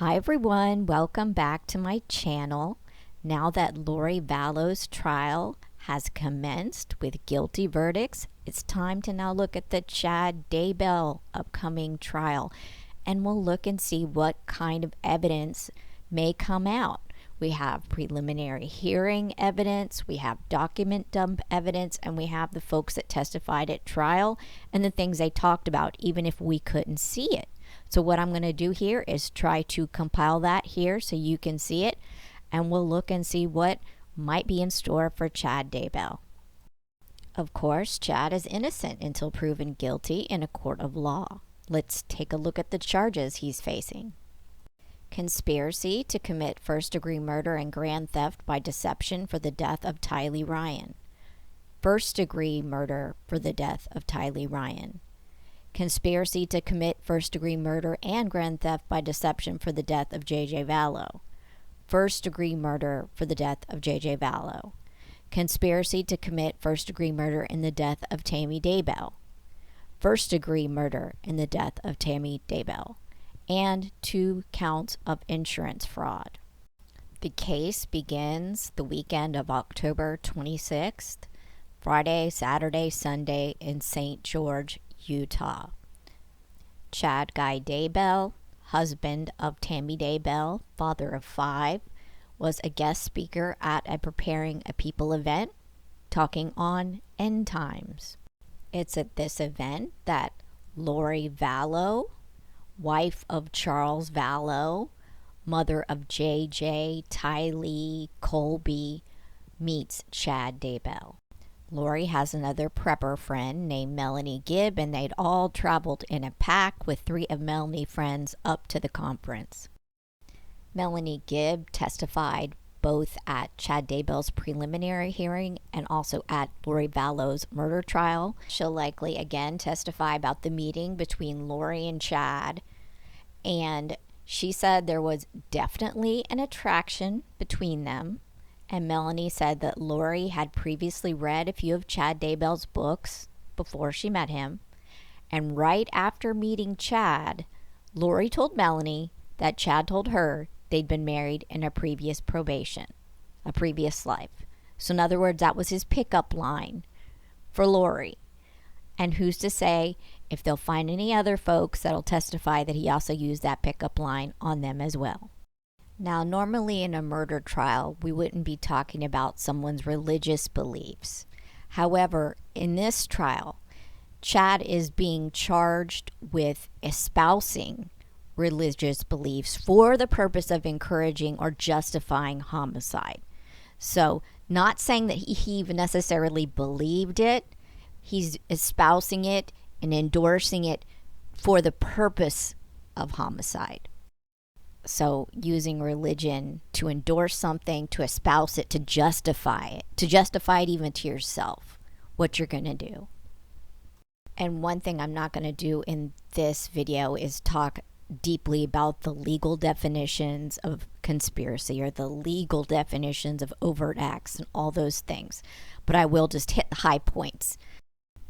Hi everyone, welcome back to my channel. Now that Lori Vallow's trial has commenced with guilty verdicts, it's time to now look at the Chad Daybell upcoming trial, and we'll look and see what kind of evidence may come out. We have preliminary hearing evidence, we have document dump evidence, and we have the folks that testified at trial and the things they talked about, even if we couldn't see it. So what I'm going to do here is try to compile that here so you can see it, and we'll look and see what might be in store for Chad Daybell. Of course, Chad is innocent until proven guilty in a court of law. Let's take a look at the charges he's facing. Conspiracy to commit first-degree murder and grand theft by deception for the death of Tylee Ryan. First-degree murder for the death of Tylee Ryan. Conspiracy to commit first-degree murder and grand theft by deception for the death of J.J. Vallow. First-degree murder for the death of J.J. Vallow. Conspiracy to commit first-degree murder in the death of Tammy Daybell. First-degree murder in the death of Tammy Daybell. And 2 counts of insurance fraud. The case begins the weekend of October 26th, Friday, Saturday, Sunday in St. George, Utah. Chad Guy Daybell, husband of Tammy Daybell, father of 5, was a guest speaker at a Preparing a People event talking on end times. It's at this event that Lori Vallow, wife of Charles Vallow, mother of JJ, Tylee, Colby, meets Chad Daybell. Lori has another prepper friend named Melanie Gibb, and they'd all traveled in a pack with 3 of Melanie's friends up to the conference. Melanie Gibb testified both at Chad Daybell's preliminary hearing and also at Lori Vallow's murder trial. She'll likely again testify about the meeting between Lori and Chad, and she said there was definitely an attraction between them. And Melanie said that Lori had previously read a few of Chad Daybell's books before she met him. And right after meeting Chad, Lori told Melanie that Chad told her they'd been married in a previous probation, a previous life. So in other words, that was his pickup line for Lori. And who's to say if they'll find any other folks that'll testify that he also used that pickup line on them as well. Now, normally in a murder trial, we wouldn't be talking about someone's religious beliefs. However, in this trial, Chad is being charged with espousing religious beliefs for the purpose of encouraging or justifying homicide. So, not saying that he even necessarily believed it, he's espousing it and endorsing it for the purpose of homicide. So using religion to endorse something, to espouse it, to justify it even to yourself, what you're going to do. And one thing I'm not going to do in this video is talk deeply about the legal definitions of conspiracy or the legal definitions of overt acts and all those things. But I will just hit the high points.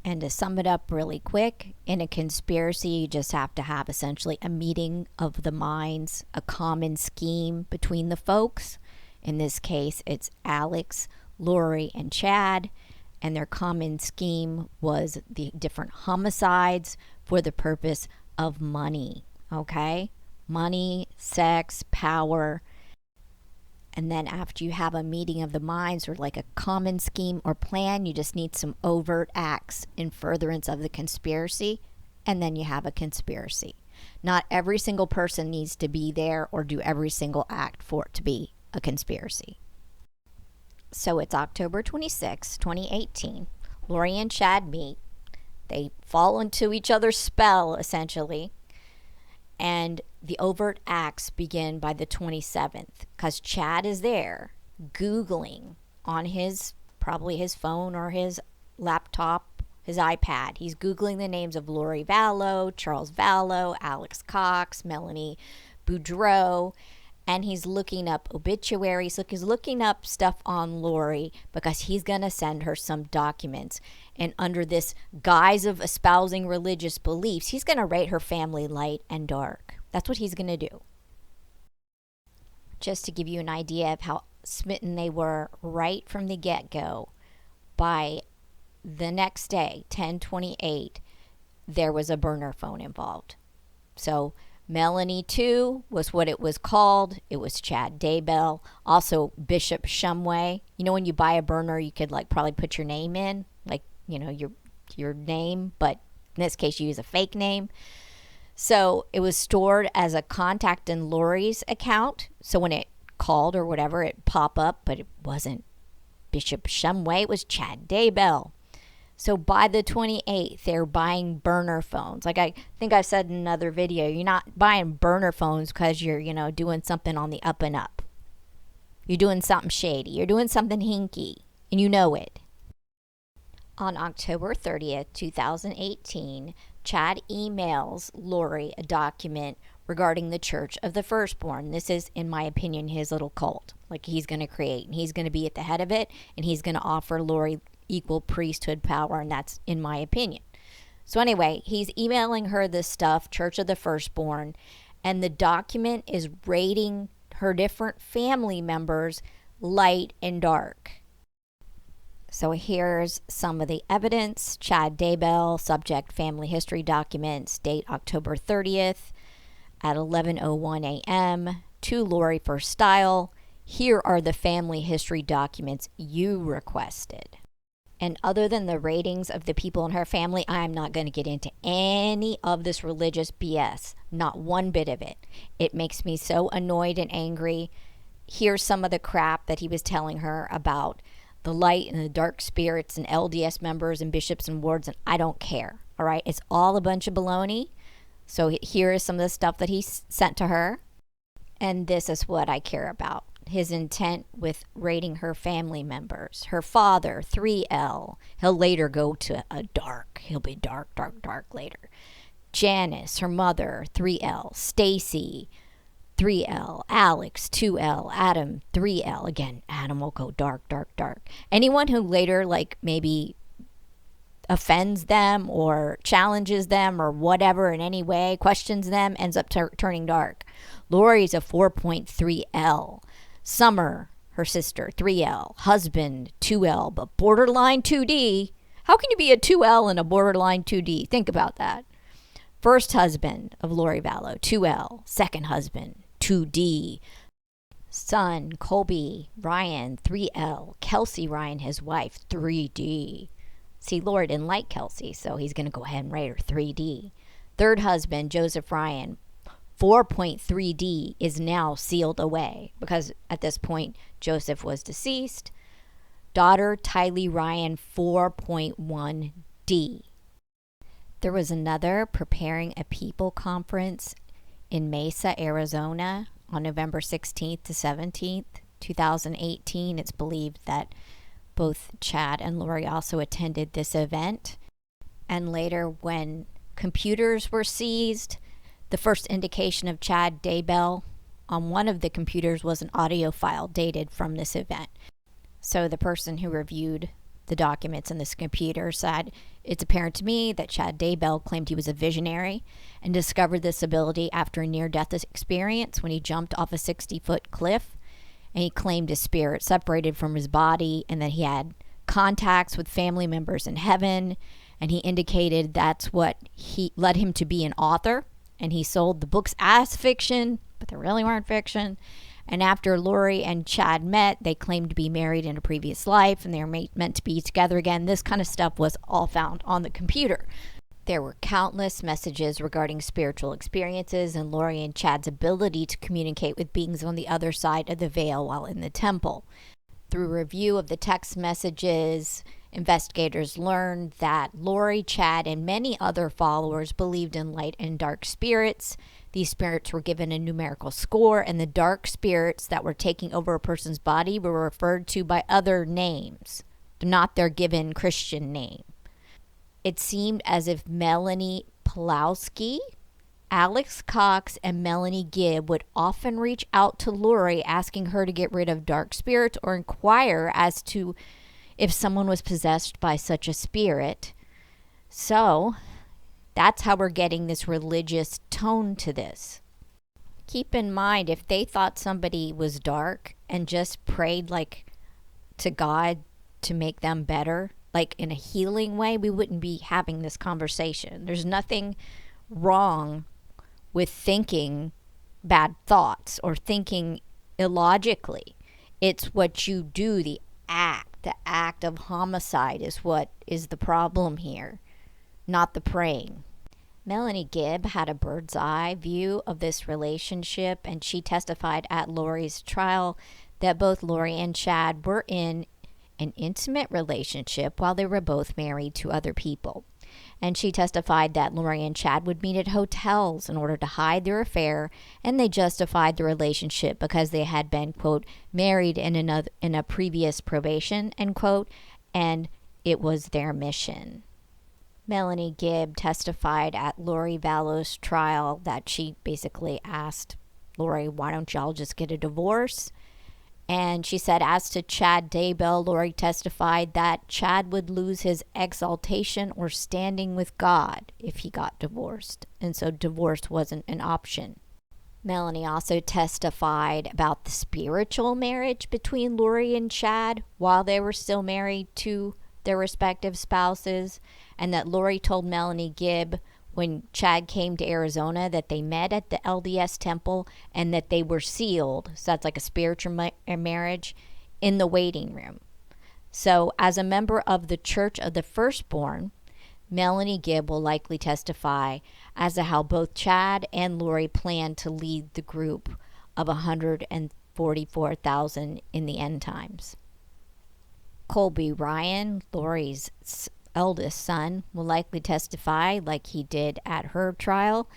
And to sum it up really quick, in a conspiracy, you just have to have essentially a meeting of the minds, a common scheme between the folks. In this case, it's Alex, Lori, and Chad. And their common scheme was the different homicides for the purpose of money. Okay? Money, sex, power. And then after you have a meeting of the minds or like a common scheme or plan, you just need some overt acts in furtherance of the conspiracy, and then you have a conspiracy. Not every single person needs to be there or do every single act for it to be a conspiracy. So it's October 26, 2018. Lori and Chad meet. They fall into each other's spell, essentially. And the overt acts begin by the 27th because Chad is there Googling on probably his phone or his laptop, his iPad. He's Googling the names of Lori Vallow, Charles Vallow, Alex Cox, Melanie Boudreau, and he's looking up obituaries. Look, he's looking up stuff on Lori because he's going to send her some documents. And under this guise of espousing religious beliefs, he's going to rate her family light and dark. That's what he's going to do. just to give you an idea of how smitten they were right from the get-go, by the next day, 10/28, there was a burner phone involved. So Melanie 2 was what it was called. It was Chad Daybell. Also Bishop Shumway. You know, when you buy a burner, you could like probably put your name in, like, you know, your name, but in this case you use a fake name. So it was stored as a contact in Lori's account. So when it called or whatever, it pop up, but it wasn't Bishop Shumway, it was Chad Daybell. So by the 28th, they're buying burner phones. Like I think I've said in another video, you're not buying burner phones because you're, you know, doing something on the up and up. You're doing something shady. You're doing something hinky, and you know it. On October 30th, 2018, Chad emails Lori a document regarding the Church of the Firstborn. This is, in my opinion, his little cult. Like he's going to create, and he's going to be at the head of it, and he's going to offer Lori equal priesthood power, and that's in my opinion. So anyway, he's emailing her this stuff, Church of the Firstborn, and the document is rating her different family members light and dark. So here's some of the evidence. Chad Daybell, subject family history documents, date October 30th at 11:01 a.m. to Lori for style. Here are the family history documents you requested. And other than the ratings of the people in her family, I'm not going to get into any of this religious BS. Not one bit of it. It makes me so annoyed and angry. Here's some of the crap that he was telling her about the light and the dark spirits and LDS members and bishops and wards, and I don't care. All right? It's all a bunch of baloney. So here is some of the stuff that he sent to her. And this is what I care about. His intent with rating her family members. Her father, 3L. He'll later go to a dark. He'll be dark later. Janice, her mother, 3L. Stacy, 3L. Alex, 2L. Adam, 3L. Again, Adam will go dark. Anyone who later, like, maybe offends them or challenges them or whatever in any way, questions them, ends up turning dark. Lori's a 4.3L. Summer, her sister, 3L. Husband, 2L, but borderline 2D. How can you be a 2L and a borderline 2D? Think about that. First husband of Lori Vallow, 2L. Second husband, 2D. Son, Colby Ryan, 3L. Kelsey Ryan, his wife, 3D. See, Lori didn't like Kelsey, so he's going to go ahead and rate her 3D. Third husband, Joseph Ryan, 4.3D, is now sealed away because at this point Joseph was deceased. Daughter Tylee Ryan, 4.1D. There was another Preparing a People conference in Mesa, Arizona on November 16th to 17th, 2018. It's believed that both Chad and Lori also attended this event. And later, when computers were seized, the first indication of Chad Daybell on one of the computers was an audio file dated from this event. So the person who reviewed the documents in this computer said, "It's apparent to me that Chad Daybell claimed he was a visionary and discovered this ability after a near-death experience when he jumped off a 60-foot cliff, and he claimed his spirit separated from his body and that he had contacts with family members in heaven, and he indicated that's what he led him to be an author. And he sold the books as fiction, but they really weren't fiction. And after Lori and Chad met, they claimed to be married in a previous life, and they were meant to be together again. This kind of stuff was all found on the computer. There were countless messages regarding spiritual experiences and Lori and Chad's ability to communicate with beings on the other side of the veil while in the temple. Through review of the text messages, investigators learned that Lori, Chad, and many other followers believed in light and dark spirits. These spirits were given a numerical score, and the dark spirits that were taking over a person's body were referred to by other names, not their given Christian name. It seemed as if Melanie Pulowski, Alex Cox, and Melanie Gibb would often reach out to Lori asking her to get rid of dark spirits or inquire as to if someone was possessed by such a spirit. So that's how we're getting this religious tone to this. Keep in mind, if they thought somebody was dark and just prayed like to God to make them better, like in a healing way, we wouldn't be having this conversation. There's nothing wrong with thinking bad thoughts or thinking illogically. It's what you do, the act of homicide is what is the problem here, not the praying. Melanie Gibb had a bird's eye view of this relationship, and she testified at Lori's trial that both Lori and Chad were in an intimate relationship while they were both married to other people. And she testified that Lori and Chad would meet at hotels in order to hide their affair, and they justified the relationship because they had been, quote, married in a previous probation, end quote, and it was their mission. Melanie Gibb testified at Lori Vallow's trial that she basically asked Lori, why don't y'all just get a divorce? And she said, as to Chad Daybell, Lori testified that Chad would lose his exaltation or standing with God if he got divorced. And so divorce wasn't an option. Melanie also testified about the spiritual marriage between Lori and Chad while they were still married to their respective spouses, and that Lori told Melanie Gibb when Chad came to Arizona that they met at the LDS temple and that they were sealed, so that's like a spiritual marriage, in the waiting room. So as a member of the Church of the Firstborn, Melanie Gibb will likely testify as to how both Chad and Lori plan to lead the group of 144,000 in the end times. Colby Ryan, Lori's eldest son, will likely testify, like he did at her trial,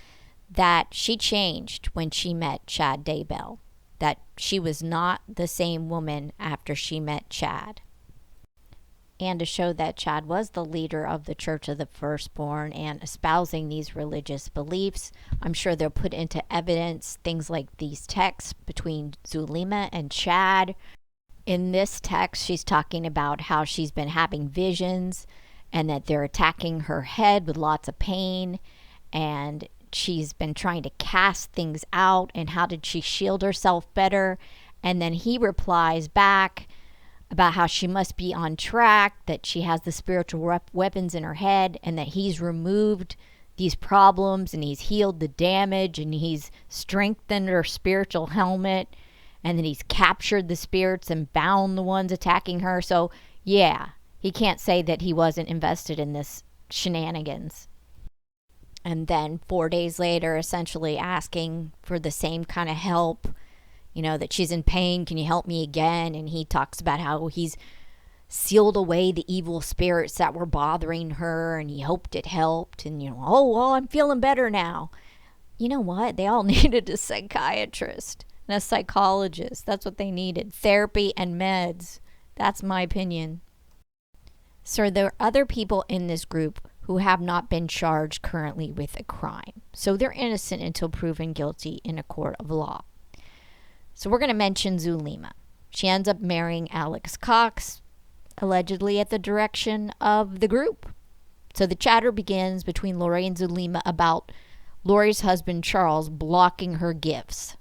that she changed when she met Chad Daybell, that she was not the same woman after she met Chad. And to show that Chad was the leader of the Church of the Firstborn and espousing these religious beliefs, I'm sure they'll put into evidence things like these texts between Zulema and Chad. In this text, she's talking about how she's been having visions and that they're attacking her head with lots of pain, and she's been trying to cast things out, and how did she shield herself better? And then he replies back about how she must be on track, that she has the spiritual weapons in her head, and that he's removed these problems and he's healed the damage and he's strengthened her spiritual helmet, and then he's captured the spirits and bound the ones attacking her. So yeah, he can't say that he wasn't invested in this shenanigans. And then 4 days later, essentially asking for the same kind of help, that she's in pain, can you help me again? And he talks about how he's sealed away the evil spirits that were bothering her, and he hoped it helped. And, oh, well, I'm feeling better now. You know what? They all needed a psychiatrist and a psychologist. That's what they needed. Therapy and meds. That's my opinion. So there are other people in this group who have not been charged currently with a crime. So they're innocent until proven guilty in a court of law. So we're going to mention Zulema. She ends up marrying Alex Cox, allegedly at the direction of the group. So the chatter begins between Lori and Zulema about Lori's husband Charles blocking her gifts.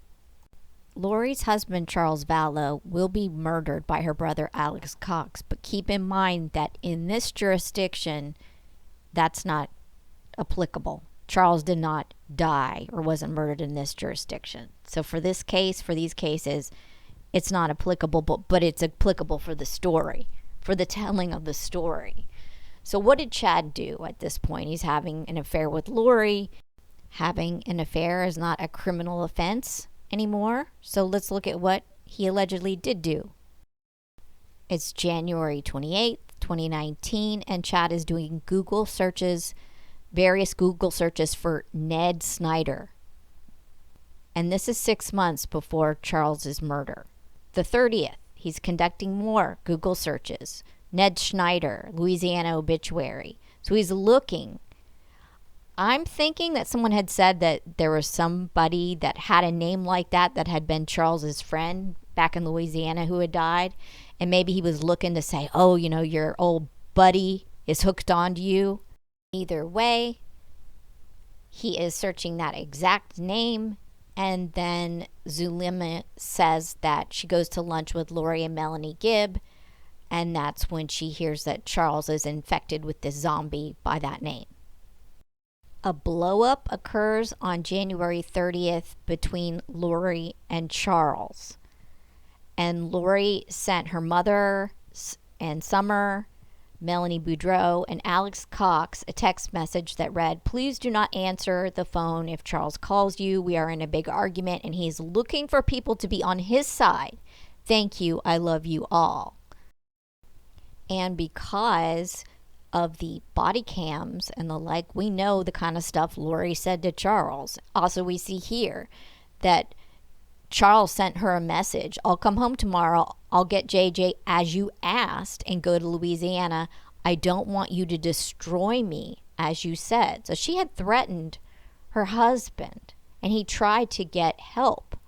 Lori's husband, Charles Vallow, will be murdered by her brother, Alex Cox. But keep in mind that in this jurisdiction, that's not applicable. Charles did not die or wasn't murdered in this jurisdiction. So for this case, for these cases, it's not applicable, but it's applicable for the story, for the telling of the story. So what did Chad do at this point? He's having an affair with Lori. Having an affair is not a criminal offense anymore. So let's look at what he allegedly did do. It's January 28th, 2019, and Chad is doing various Google searches for Ned Snyder. And this is 6 months before Charles's murder. The 30th, he's conducting more Google searches. Ned Schneider, Louisiana obituary. So he's looking. I'm thinking that someone had said that there was somebody that had a name like that had been Charles's friend back in Louisiana who had died. And maybe he was looking to say, oh, your old buddy is hooked onto you. Either way, he is searching that exact name And then Zulema says that she goes to lunch with Lori and Melanie Gibb, and that's when she hears that Charles is infected with this zombie by that name. A blow-up occurs on January 30th between Lori and Charles. And Lori sent her mother and Summer, Melanie Boudreau, and Alex Cox a text message that read, "Please do not answer the phone if Charles calls you. We are in a big argument and he's looking for people to be on his side. Thank you. I love you all." And because of the body cams and the like, we know the kind of stuff Lori said to Charles. Also, we see here that Charles sent her a message. "I'll come home tomorrow. I'll get JJ as you asked and go to Louisiana. I don't want you to destroy me as you said." So she had threatened her husband and he tried to get help.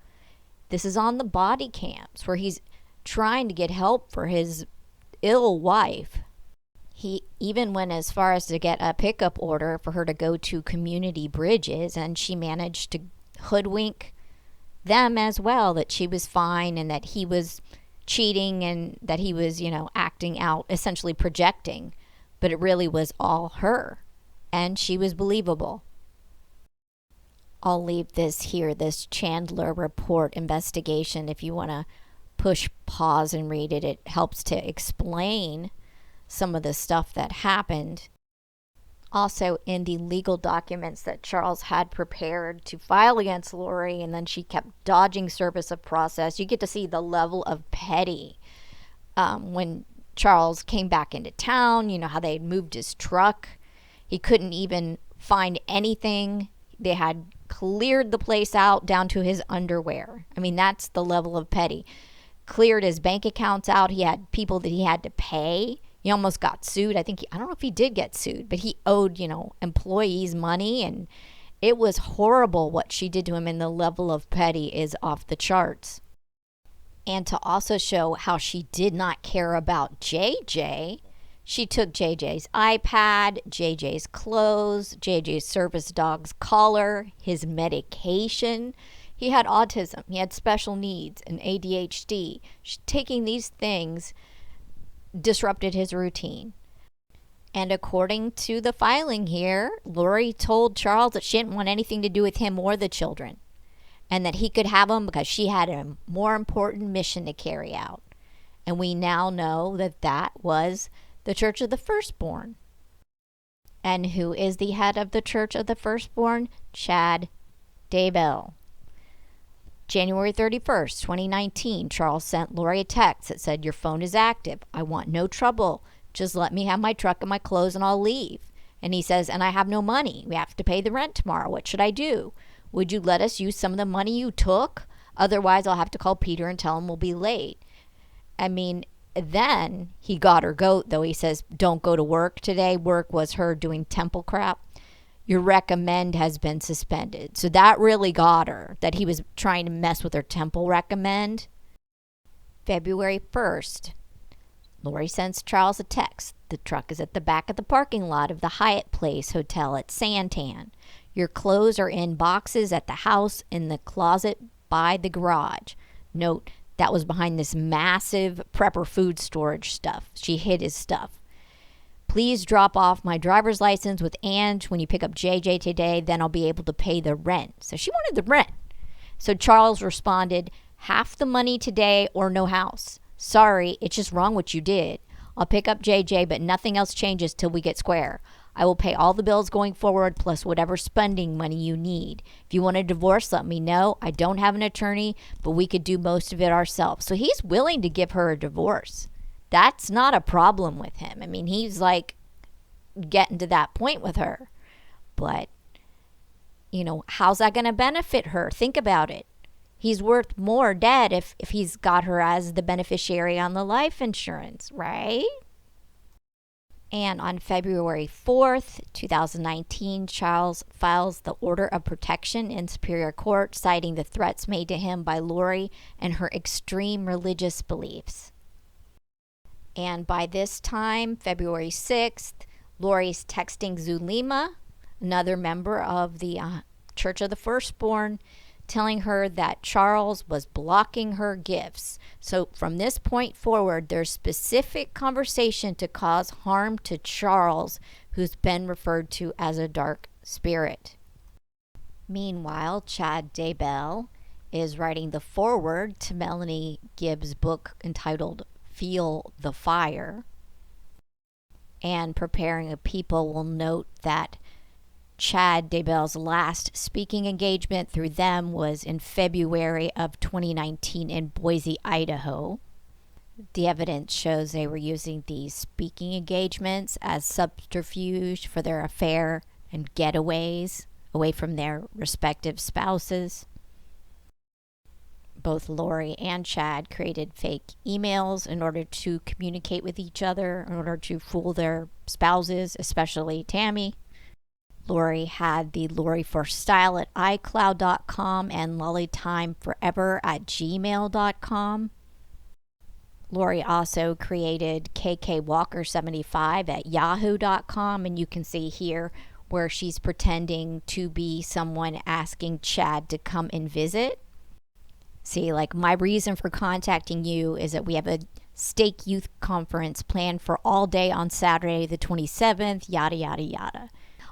This is on the body cams where he's trying to get help for his ill wife. He even went as far as to get a pickup order for her to go to Community Bridges, and she managed to hoodwink them as well, that she was fine and that he was cheating and that he was, acting out, essentially projecting. But it really was all her, and she was believable. I'll leave this here, this Chandler report investigation. If you want to push pause and read it, it helps to explain some of the stuff that happened. Also, in the legal documents that Charles had prepared to file against Lori, and then she kept dodging service of process, you get to see the level of petty. When Charles came back into town, how they had moved his truck. He couldn't even find anything. They had cleared the place out down to his underwear. I mean, that's the level of petty. Cleared his bank accounts out. He had people that he had to pay. He almost got sued. I don't know if he did get sued, but he owed, employees money, and it was horrible what she did to him, and the level of petty is off the charts. And to also show how she did not care about JJ, she took JJ's iPad, JJ's clothes, JJ's service dog's collar, his medication. He had autism, he had special needs and ADHD. Taking these things disrupted his routine. And according to the filing here, Lori told Charles that she didn't want anything to do with him or the children, and that he could have them because she had a more important mission to carry out. And we now know that that was the Church of the Firstborn. And who is the head of the Church of the Firstborn? Chad Daybell. January 31st, 2019, Charles sent Lori a text that said, "Your phone is active. I want no trouble. Just let me have my truck and my clothes and I'll leave." And he says, "And I have no money. We have to pay the rent tomorrow. What should I do? Would you let us use some of the money you took? Otherwise, I'll have to call Peter and tell him we'll be late." I mean, then he got her goat, though. He says, "Don't go to work today." Work was her doing temple crap. "Your recommend has been suspended." So that really got her, that he was trying to mess with her temple recommend. February 1st, Lori sends Charles a text. "The truck is at the back of the parking lot of the Hyatt Place Hotel at Santan. Your clothes are in boxes at the house in the closet by the garage." Note, that was behind this massive prepper food storage stuff. She hid his stuff. "Please drop off my driver's license with Ange when you pick up JJ today. Then I'll be able to pay the rent." So she wanted the rent. So Charles responded, "Half the money today or no house. Sorry, it's just wrong what you did. I'll pick up JJ, but nothing else changes till we get square. I will pay all the bills going forward plus whatever spending money you need. If you want a divorce, let me know. I don't have an attorney, but we could do most of it ourselves." So he's willing to give her a divorce. That's not a problem with him. I mean, he's like getting to that point with her. But, how's that going to benefit her? Think about it. He's worth more dead if he's got her as the beneficiary on the life insurance, right? And on February 4th, 2019, Charles files the order of protection in Superior Court, citing the threats made to him by Lori and her extreme religious beliefs. And by this time, February 6th, Lori's texting Zulema, another member of the Church of the Firstborn, telling her that Charles was blocking her gifts. So from this point forward, there's specific conversation to cause harm to Charles, who's been referred to as a dark spirit. Meanwhile, Chad Daybell is writing the foreword to Melanie Gibbs' book entitled Feel the Fire. And Preparing a People will note that Chad Daybell's last speaking engagement through them was in February of 2019 in Boise, Idaho. The evidence shows they were using these speaking engagements as subterfuge for their affair and getaways away from their respective spouses. Both Lori and Chad created fake emails in order to communicate with each other, in order to fool their spouses, especially Tammy. Lori had the LoriForStyle at iCloud.com and LollyTimeForever@gmail.com. Lori also created KKWalker75 at yahoo.com, and you can see here where she's pretending to be someone asking Chad to come and visit. See, like, my reason for contacting you is that we have a stake youth conference planned for all day on Saturday the 27th, yada, yada, yada.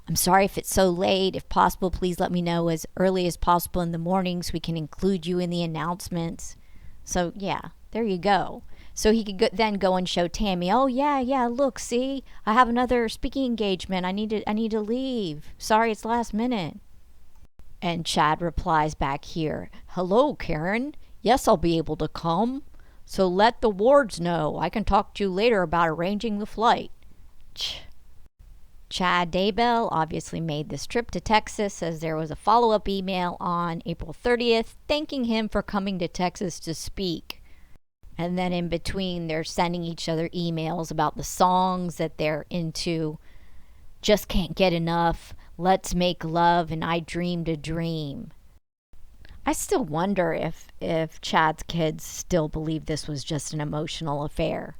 I'm sorry if it's so late. If possible, please let me know as early as possible in the morning so we can include you in the announcements. So, yeah, there you go. So he could then go and show Tammy, oh, yeah, look, see, I have another speaking engagement. I need to leave. Sorry, it's last minute. And Chad replies back here, hello, Karen. Yes, I'll be able to come. So let the wards know. I can talk to you later about arranging the flight. Chad Daybell obviously made this trip to Texas, as there was a follow-up email on April 30th thanking him for coming to Texas to speak. And then in between, they're sending each other emails about the songs that they're into. Just Can't Get Enough, Let's Make Love, and I Dreamed a Dream. I still wonder if Chad's kids still believe this was just an emotional affair,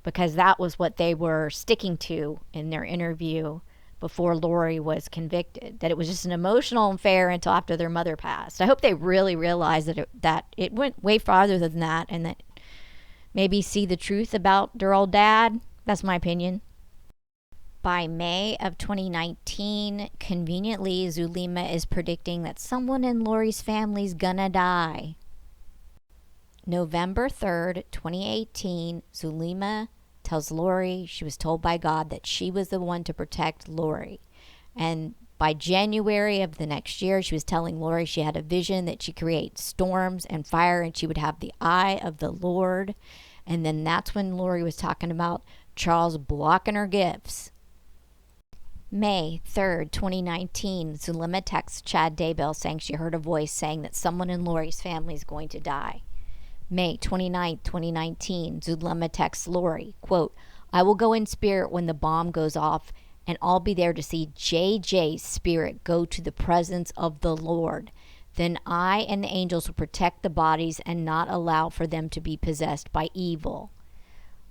because that was what they were sticking to in their interview before Lori was convicted, that it was just an emotional affair until after their mother passed. I hope they really realized that it went way farther than that, and that maybe see the truth about their old dad. That's my opinion. By May of 2019, conveniently, Zulema is predicting that someone in Lori's family's gonna die. November 3rd, 2018, Zulema tells Lori she was told by God that she was the one to protect Lori. And by January of the next year, she was telling Lori she had a vision that she create storms and fire and she would have the eye of the Lord. And then that's when Lori was talking about Charles blocking her gifts. May 3rd, 2019, Zulema texts Chad Daybell saying she heard a voice saying that someone in Lori's family is going to die. May 29th, 2019, Zulema texts Lori, quote, I will go in spirit when the bomb goes off, and I'll be there to see JJ's spirit go to the presence of the Lord. Then I and the angels will protect the bodies and not allow for them to be possessed by evil.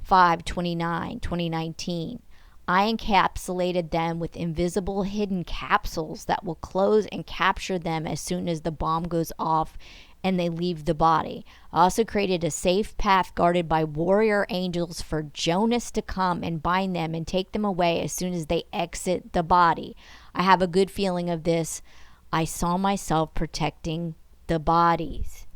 5/29/2019. I encapsulated them with invisible hidden capsules that will close and capture them as soon as the bomb goes off and they leave the body. I also created a safe path guarded by warrior angels for Jonas to come and bind them and take them away as soon as they exit the body. I have a good feeling of this. I saw myself protecting the bodies.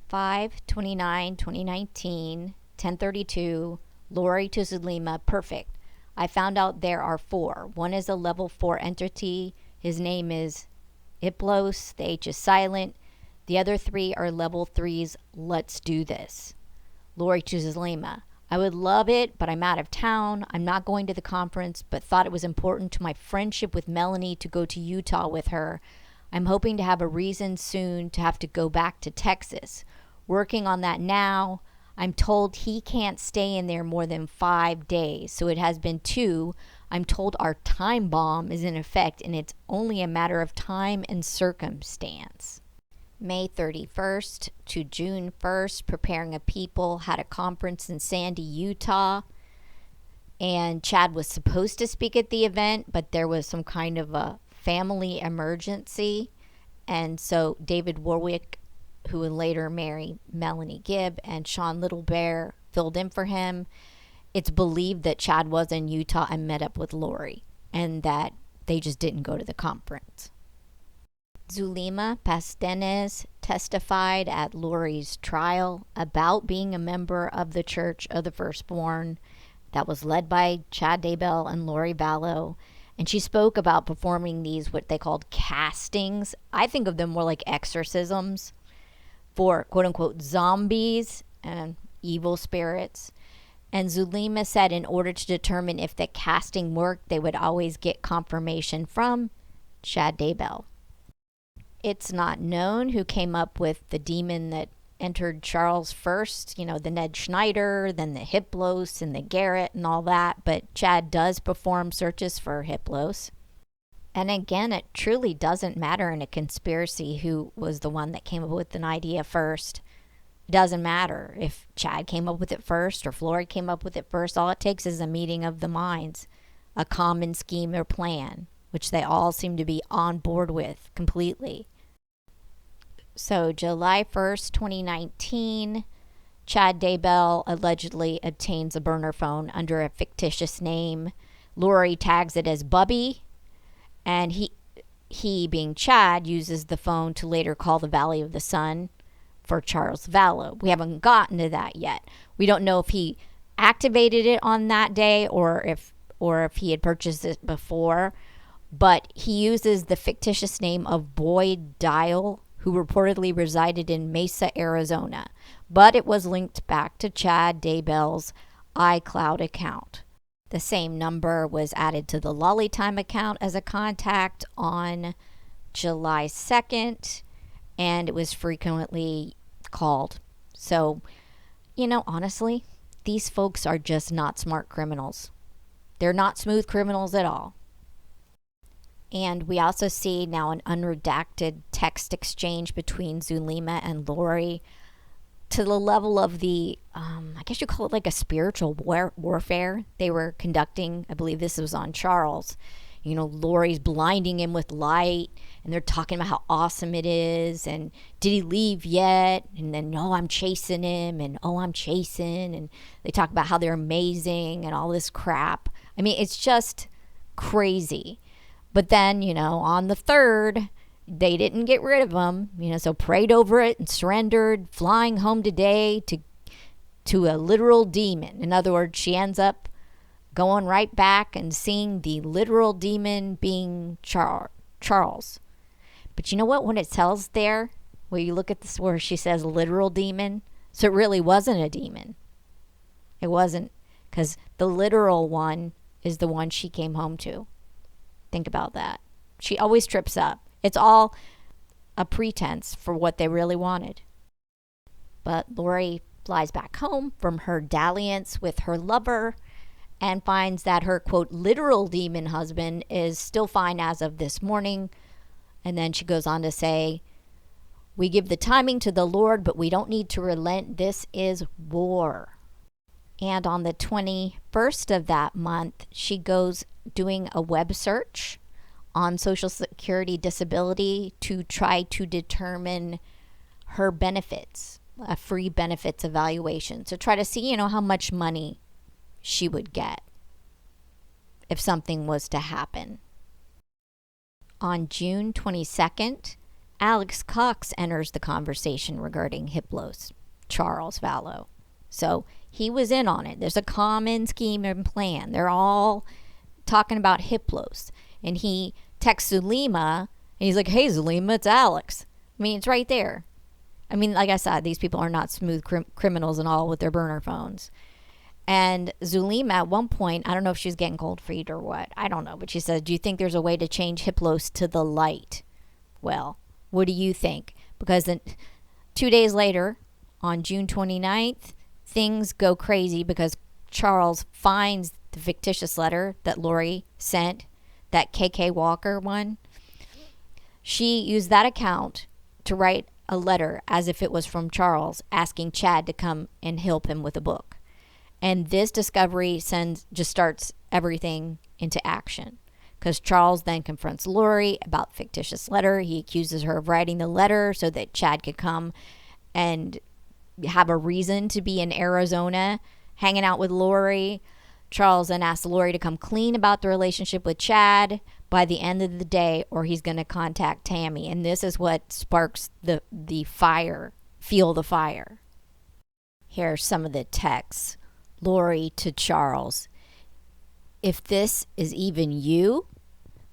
5/29/2019, 10:32. Lori to Zulema, perfect. I found out there are 4. One is a level 4 entity. His name is Iplos. The H is silent. The other 3 are level 3s. Let's do this. Lori to Zulema, I would love it, but I'm out of town. I'm not going to the conference, but thought it was important to my friendship with Melanie to go to Utah with her. I'm hoping to have a reason soon to have to go back to Texas. Working on that now. I'm told he can't stay in there more than 5 days, so it has been 2. I'm told our time bomb is in effect, and it's only a matter of time and circumstance. May 31st to June 1st, Preparing a People had a conference in Sandy, Utah, and Chad was supposed to speak at the event, but there was some kind of a family emergency, And so David Warwick, who would later marry Melanie Gibb, and Sean Little Bear filled in for him. It's believed that Chad was in Utah and met up with Lori, and that they just didn't go to the conference. Zulema Pastenes testified at Lori's trial about being a member of the Church of the Firstborn that was led by Chad Daybell and Lori Vallow. And she spoke about performing these, what they called castings. I think of them more like exorcisms for quote unquote zombies and evil spirits. And Zulema said in order to determine if the casting worked, they would always get confirmation from Chad Daybell. It's not known who came up with the demon that entered Charles first, the Ned Schneider, then the Hiplos and the Garrett and all that, but Chad does perform searches for Hiplos. And again, it truly doesn't matter in a conspiracy who was the one that came up with an idea first. It doesn't matter if Chad came up with it first or Flory came up with it first. All it takes is a meeting of the minds, a common scheme or plan, which they all seem to be on board with completely. So July 1st, 2019, Chad Daybell allegedly obtains a burner phone under a fictitious name. Lori tags it as Bubby, and he being Chad, uses the phone to later call the Valley of the Sun for Charles Vallow. We haven't gotten to that yet. We don't know if he activated it on that day or if he had purchased it before, but he uses the fictitious name of Boyd Dial, who reportedly resided in Mesa, Arizona, but it was linked back to Chad Daybell's iCloud account. The same number was added to the Lollytime account as a contact on July 2nd, and it was frequently called. So, honestly, these folks are just not smart criminals. They're not smooth criminals at all. And we also see now an unredacted text exchange between Zulema and Lori to the level of the, I guess you call it like a spiritual warfare they were conducting. I believe this was on Charles. Lori's blinding him with light, and they're talking about how awesome it is, and did he leave yet? And then, no, I'm chasing him, and I'm chasing, and they talk about how they're amazing and all this crap. I mean, it's just crazy. But then, on the 3rd, they didn't get rid of him, so prayed over it and surrendered, flying home today to a literal demon. In other words, she ends up going right back and seeing the literal demon being Charles. But you know what? When it tells there, where you look at this, where she says literal demon, so it really wasn't a demon. It wasn't, because the literal one is the one she came home to. Think about that. She always trips up. It's all a pretense for what they really wanted. But Lori flies back home from her dalliance with her lover and finds that her, quote, literal demon husband is still fine as of this morning. And then she goes on to say, we give the timing to the Lord, but we don't need to relent. This is war. And on the 21st of that month, she goes doing a web search on Social Security disability to try to determine her benefits, a free benefits evaluation, to try to see, how much money she would get if something was to happen. On June 22nd, Alex Cox enters the conversation regarding Hiplos, Charles Vallow. So he was in on it. There's a common scheme and plan. They're all talking about Hiplos. And he texts Zulema, and he's like, hey, Zulema, it's Alex. I mean, it's right there. I mean, like I said, these people are not smooth criminals and all with their burner phones. And Zulema, at one point, I don't know if she's getting cold feet or what. I don't know. But she says, do you think there's a way to change Hiplos to the light? Well, what do you think? Because then 2 days later, on June 29th, things go crazy because Charles finds the fictitious letter that Lori sent, that KK Walker one. She used that account to write a letter as if it was from Charles, asking Chad to come and help him with a book. And this discovery just starts everything into action. because Charles then confronts Lori about fictitious letter. He accuses her of writing the letter so that Chad could come and have a reason to be in Arizona hanging out with Lori. Charles then asks Lori to come clean about the relationship with Chad by the end of the day, or he's going to contact Tammy. And this is what sparks the fire. Feel the fire. Here's some of the texts. Lori to Charles. If this is even you,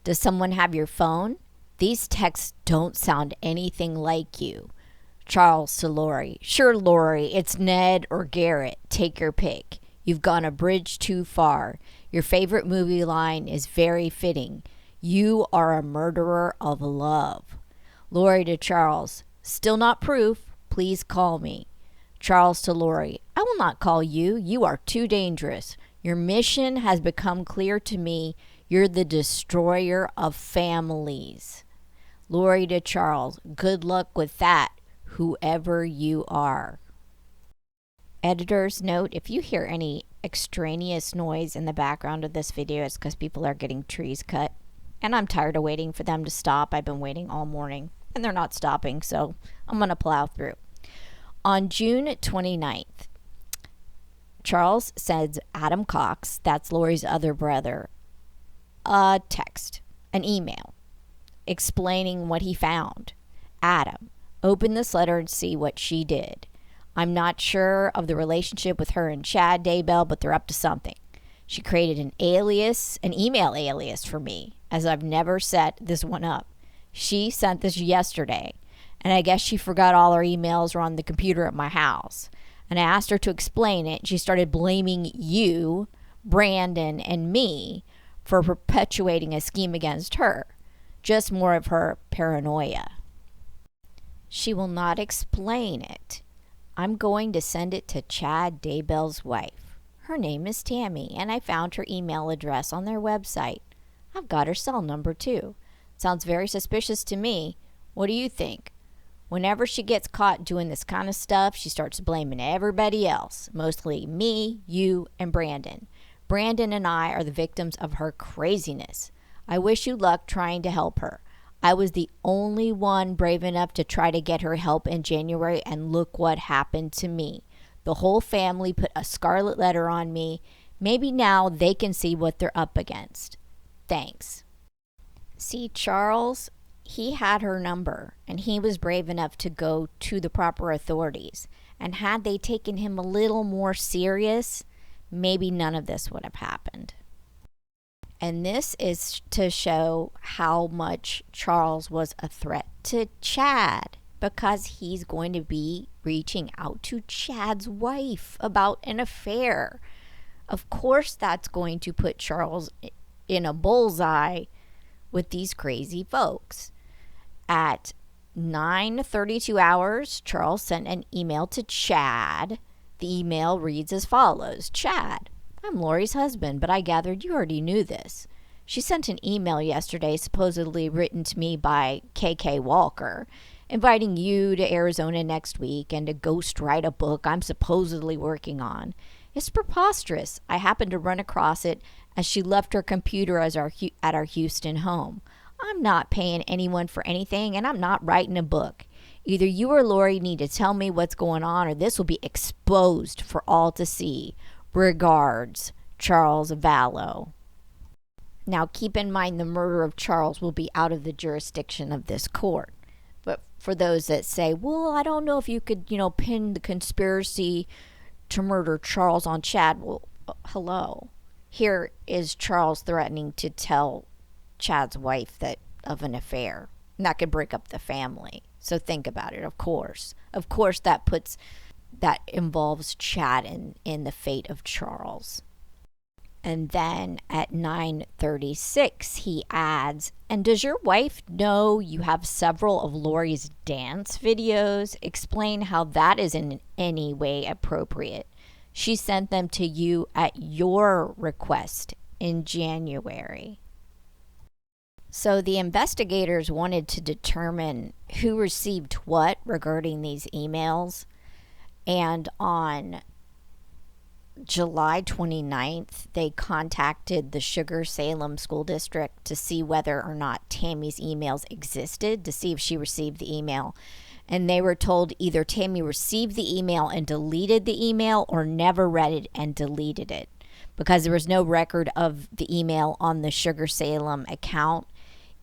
does someone have your phone? These texts don't sound anything like you. Charles to Lori. Sure, Lori, it's Ned or Garrett. Take your pick. You've gone a bridge too far. Your favorite movie line is very fitting. You are a murderer of love. Lori to Charles. Still not proof. Please call me. Charles to Lori. I will not call you. You are too dangerous. Your mission has become clear to me. You're the destroyer of families. Lori to Charles. Good luck with that, whoever you are. Editor's note, if you hear any extraneous noise in the background of this video, it's because people are getting trees cut. And I'm tired of waiting for them to stop. I've been waiting all morning, and they're not stopping, so I'm going to plow through. On June 29th, Charles sends Adam Cox, that's Lori's other brother, a text, an email, explaining what he found. Adam, open this letter and see what she did. I'm not sure of the relationship with her and Chad Daybell, but they're up to something. She created an email alias for me, as I've never set this one up. She sent this yesterday, and I guess she forgot all her emails are on the computer at my house. And I asked her to explain it. She started blaming you, Brandon, and me for perpetuating a scheme against her. Just more of her paranoia. She will not explain it. I'm going to send it to Chad Daybell's wife. Her name is Tammy, and I found her email address on their website. I've got her cell number too. Sounds very suspicious to me. What do you think? Whenever she gets caught doing this kind of stuff, she starts blaming everybody else, mostly me, you, and Brandon. Brandon and I are the victims of her craziness. I wish you luck trying to help her. I was the only one brave enough to try to get her help in January, and look what happened to me. The whole family put a scarlet letter on me. Maybe now they can see what they're up against. Thanks. See, Charles, he had her number, and he was brave enough to go to the proper authorities. And had they taken him a little more serious, maybe none of this would have happened. And this is to show how much Charles was a threat to Chad, because he's going to be reaching out to Chad's wife about an affair. Of course, that's going to put Charles in a bullseye with these crazy folks. At 9:32 hours, Charles sent an email to Chad. The email reads as follows. Chad, I'm Lori's husband, but I gathered you already knew this. She sent an email yesterday, supposedly written to me by KK Walker, inviting you to Arizona next week and to ghostwrite a book I'm supposedly working on. It's preposterous. I happened to run across it as she left her computer at our Houston home. I'm not paying anyone for anything, and I'm not writing a book. Either you or Lori need to tell me what's going on, or this will be exposed for all to see. Regards, Charles Vallow. Now, keep in mind the murder of Charles will be out of the jurisdiction of this court. But for those that say, well, I don't know if you could, pin the conspiracy to murder Charles on Chad. Well, hello. Here is Charles threatening to tell Chad's wife that of an affair. And that could break up the family. So think about it, of course. Of course, that involves Chad in the fate of Charles. And then at 9:36, he adds, and does your wife know you have several of Lori's dance videos? Explain how that is in any way appropriate. She sent them to you at your request in January. So the investigators wanted to determine who received what regarding these emails. And on July 29th, they contacted the Sugar Salem School District to see whether or not Tammy's emails existed, to see if she received the email. And they were told either Tammy received the email and deleted the email or never read it and deleted it, because there was no record of the email on the Sugar Salem account,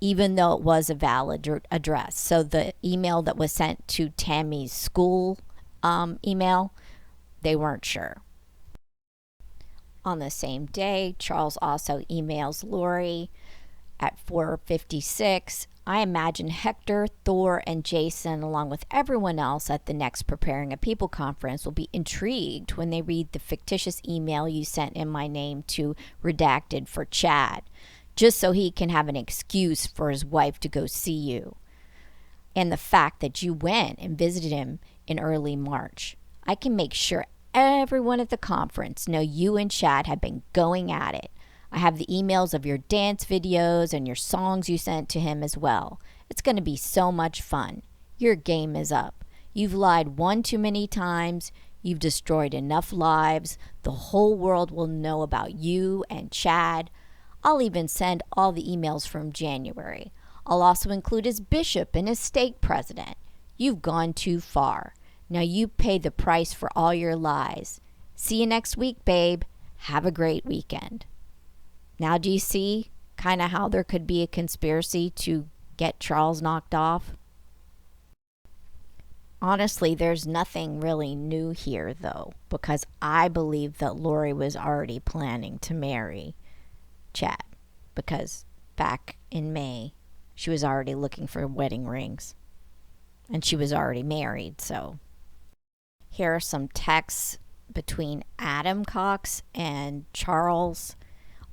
even though it was a valid address. So the email that was sent to Tammy's school email, they weren't sure. On the same day, Charles also emails Lori at 4:56. I imagine Hector, Thor, and Jason, along with everyone else at the next Preparing a People conference, will be intrigued when they read the fictitious email you sent in my name to Redacted for Chad, just so he can have an excuse for his wife to go see you. And the fact that you went and visited him in early March. I can make sure everyone at the conference know you and Chad have been going at it. I have the emails of your dance videos and your songs you sent to him as well. It's going to be so much fun. Your game is up. You've lied one too many times. You've destroyed enough lives. The whole world will know about you and Chad. I'll even send all the emails from January. I'll also include his bishop and his stake president. You've gone too far. Now you pay the price for all your lies. See you next week, babe. Have a great weekend. Now do you see kind of how there could be a conspiracy to get Charles knocked off? Honestly, there's nothing really new here, though, because I believe that Lori was already planning to marry Chad, because back in May, she was already looking for wedding rings, and she was already married. So here are some texts between Adam Cox and Charles.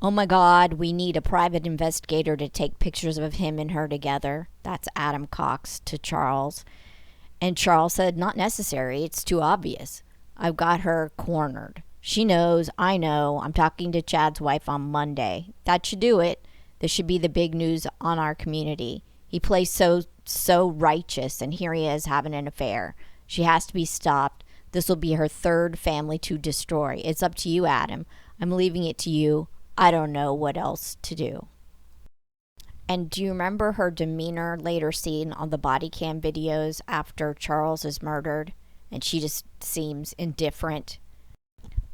Oh my God, we need a private investigator to take pictures of him and her together. That's Adam Cox to Charles. And Charles said, not necessary. It's too obvious. I've got her cornered. She knows, I know. I'm talking to Chad's wife on Monday. That should do it. This should be the big news on our community. He plays so righteous, and here he is having an affair. She has to be stopped. This will be her third family to destroy. It's up to you, Adam. I'm leaving it to you. I don't know what else to do. And do you remember her demeanor later seen on the body cam videos after Charles is murdered? And she just seems indifferent.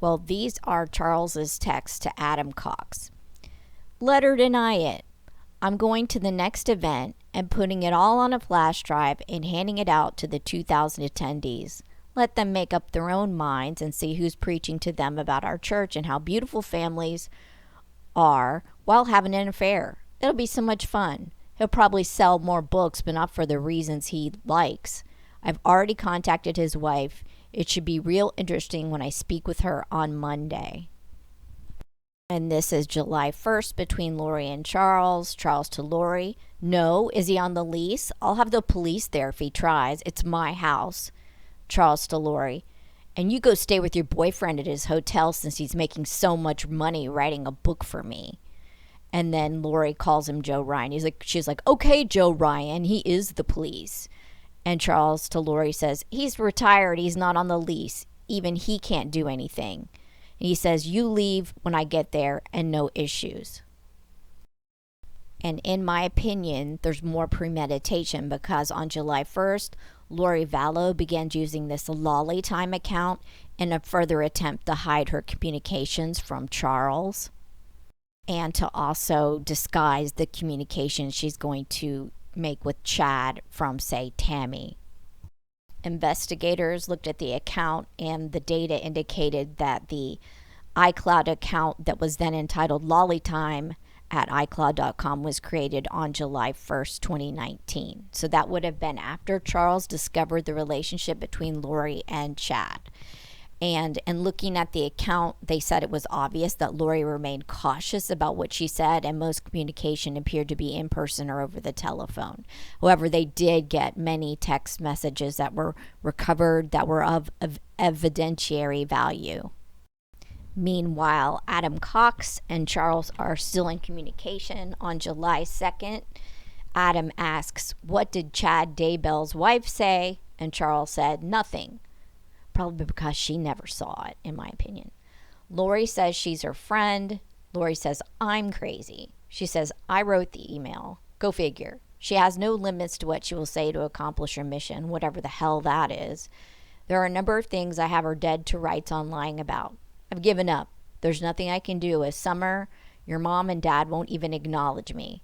Well, these are Charles's texts to Adam Cox. Let her deny it. I'm going to the next event and putting it all on a flash drive and handing it out to the 2,000 attendees. Let them make up their own minds and see who's preaching to them about our church and how beautiful families are while having an affair. It'll be so much fun. He'll probably sell more books, but not for the reasons he likes. I've already contacted his wife. It should be real interesting when I speak with her on Monday. And this is July 1st between Lori and Charles. Charles to Lori. No, is he on the lease? I'll have the police there if he tries. It's my house. Charles to Lori. And you go stay with your boyfriend at his hotel since he's making so much money writing a book for me. And then Lori calls him Joe Ryan. She's like, okay, Joe Ryan, he is the police. And Charles to Lori says, he's retired, he's not on the lease. Even he can't do anything. And he says, you leave when I get there and no issues. And in my opinion, there's more premeditation because on July 1st, Lori Vallow began using this Lolly Time account in a further attempt to hide her communications from Charles and to also disguise the communications she's going to make with Chad from, say, Tammy. Investigators looked at the account and the data indicated that the iCloud account that was then entitled Lolly Time at iCloud.com was created on July 1st, 2019. So that would have been after Charles discovered the relationship between Lori and Chad. And in looking at the account, they said it was obvious that Lori remained cautious about what she said, and most communication appeared to be in person or over the telephone. However, they did get many text messages that were recovered that were of evidentiary value. Meanwhile, Adam Cox and Charles are still in communication. On July 2nd, Adam asks, what did Chad Daybell's wife say? And Charles said, nothing. Probably because she never saw it, in my opinion. Lori says she's her friend. Lori says, I'm crazy. She says, I wrote the email. Go figure. She has no limits to what she will say to accomplish her mission, whatever the hell that is. There are a number of things I have her dead to rights on lying about. I've given up. There's nothing I can do. As Summer, your mom and dad won't even acknowledge me.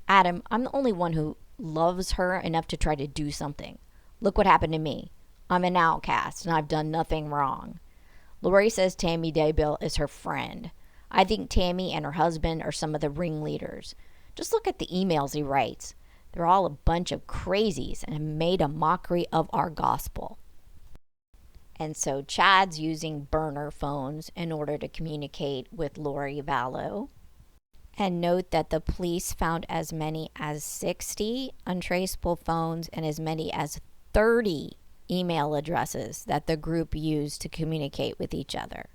Adam, I'm the only one who loves her enough to try to do something. Look what happened to me. I'm an outcast and I've done nothing wrong. Lori says Tammy Daybell is her friend. I think Tammy and her husband are some of the ringleaders. Just look at the emails he writes. They're all a bunch of crazies and have made a mockery of our gospel. And so Chad's using burner phones in order to communicate with Lori Vallow. And note that the police found as many as 60 untraceable phones and as many as 30 email addresses that the group used to communicate with each other.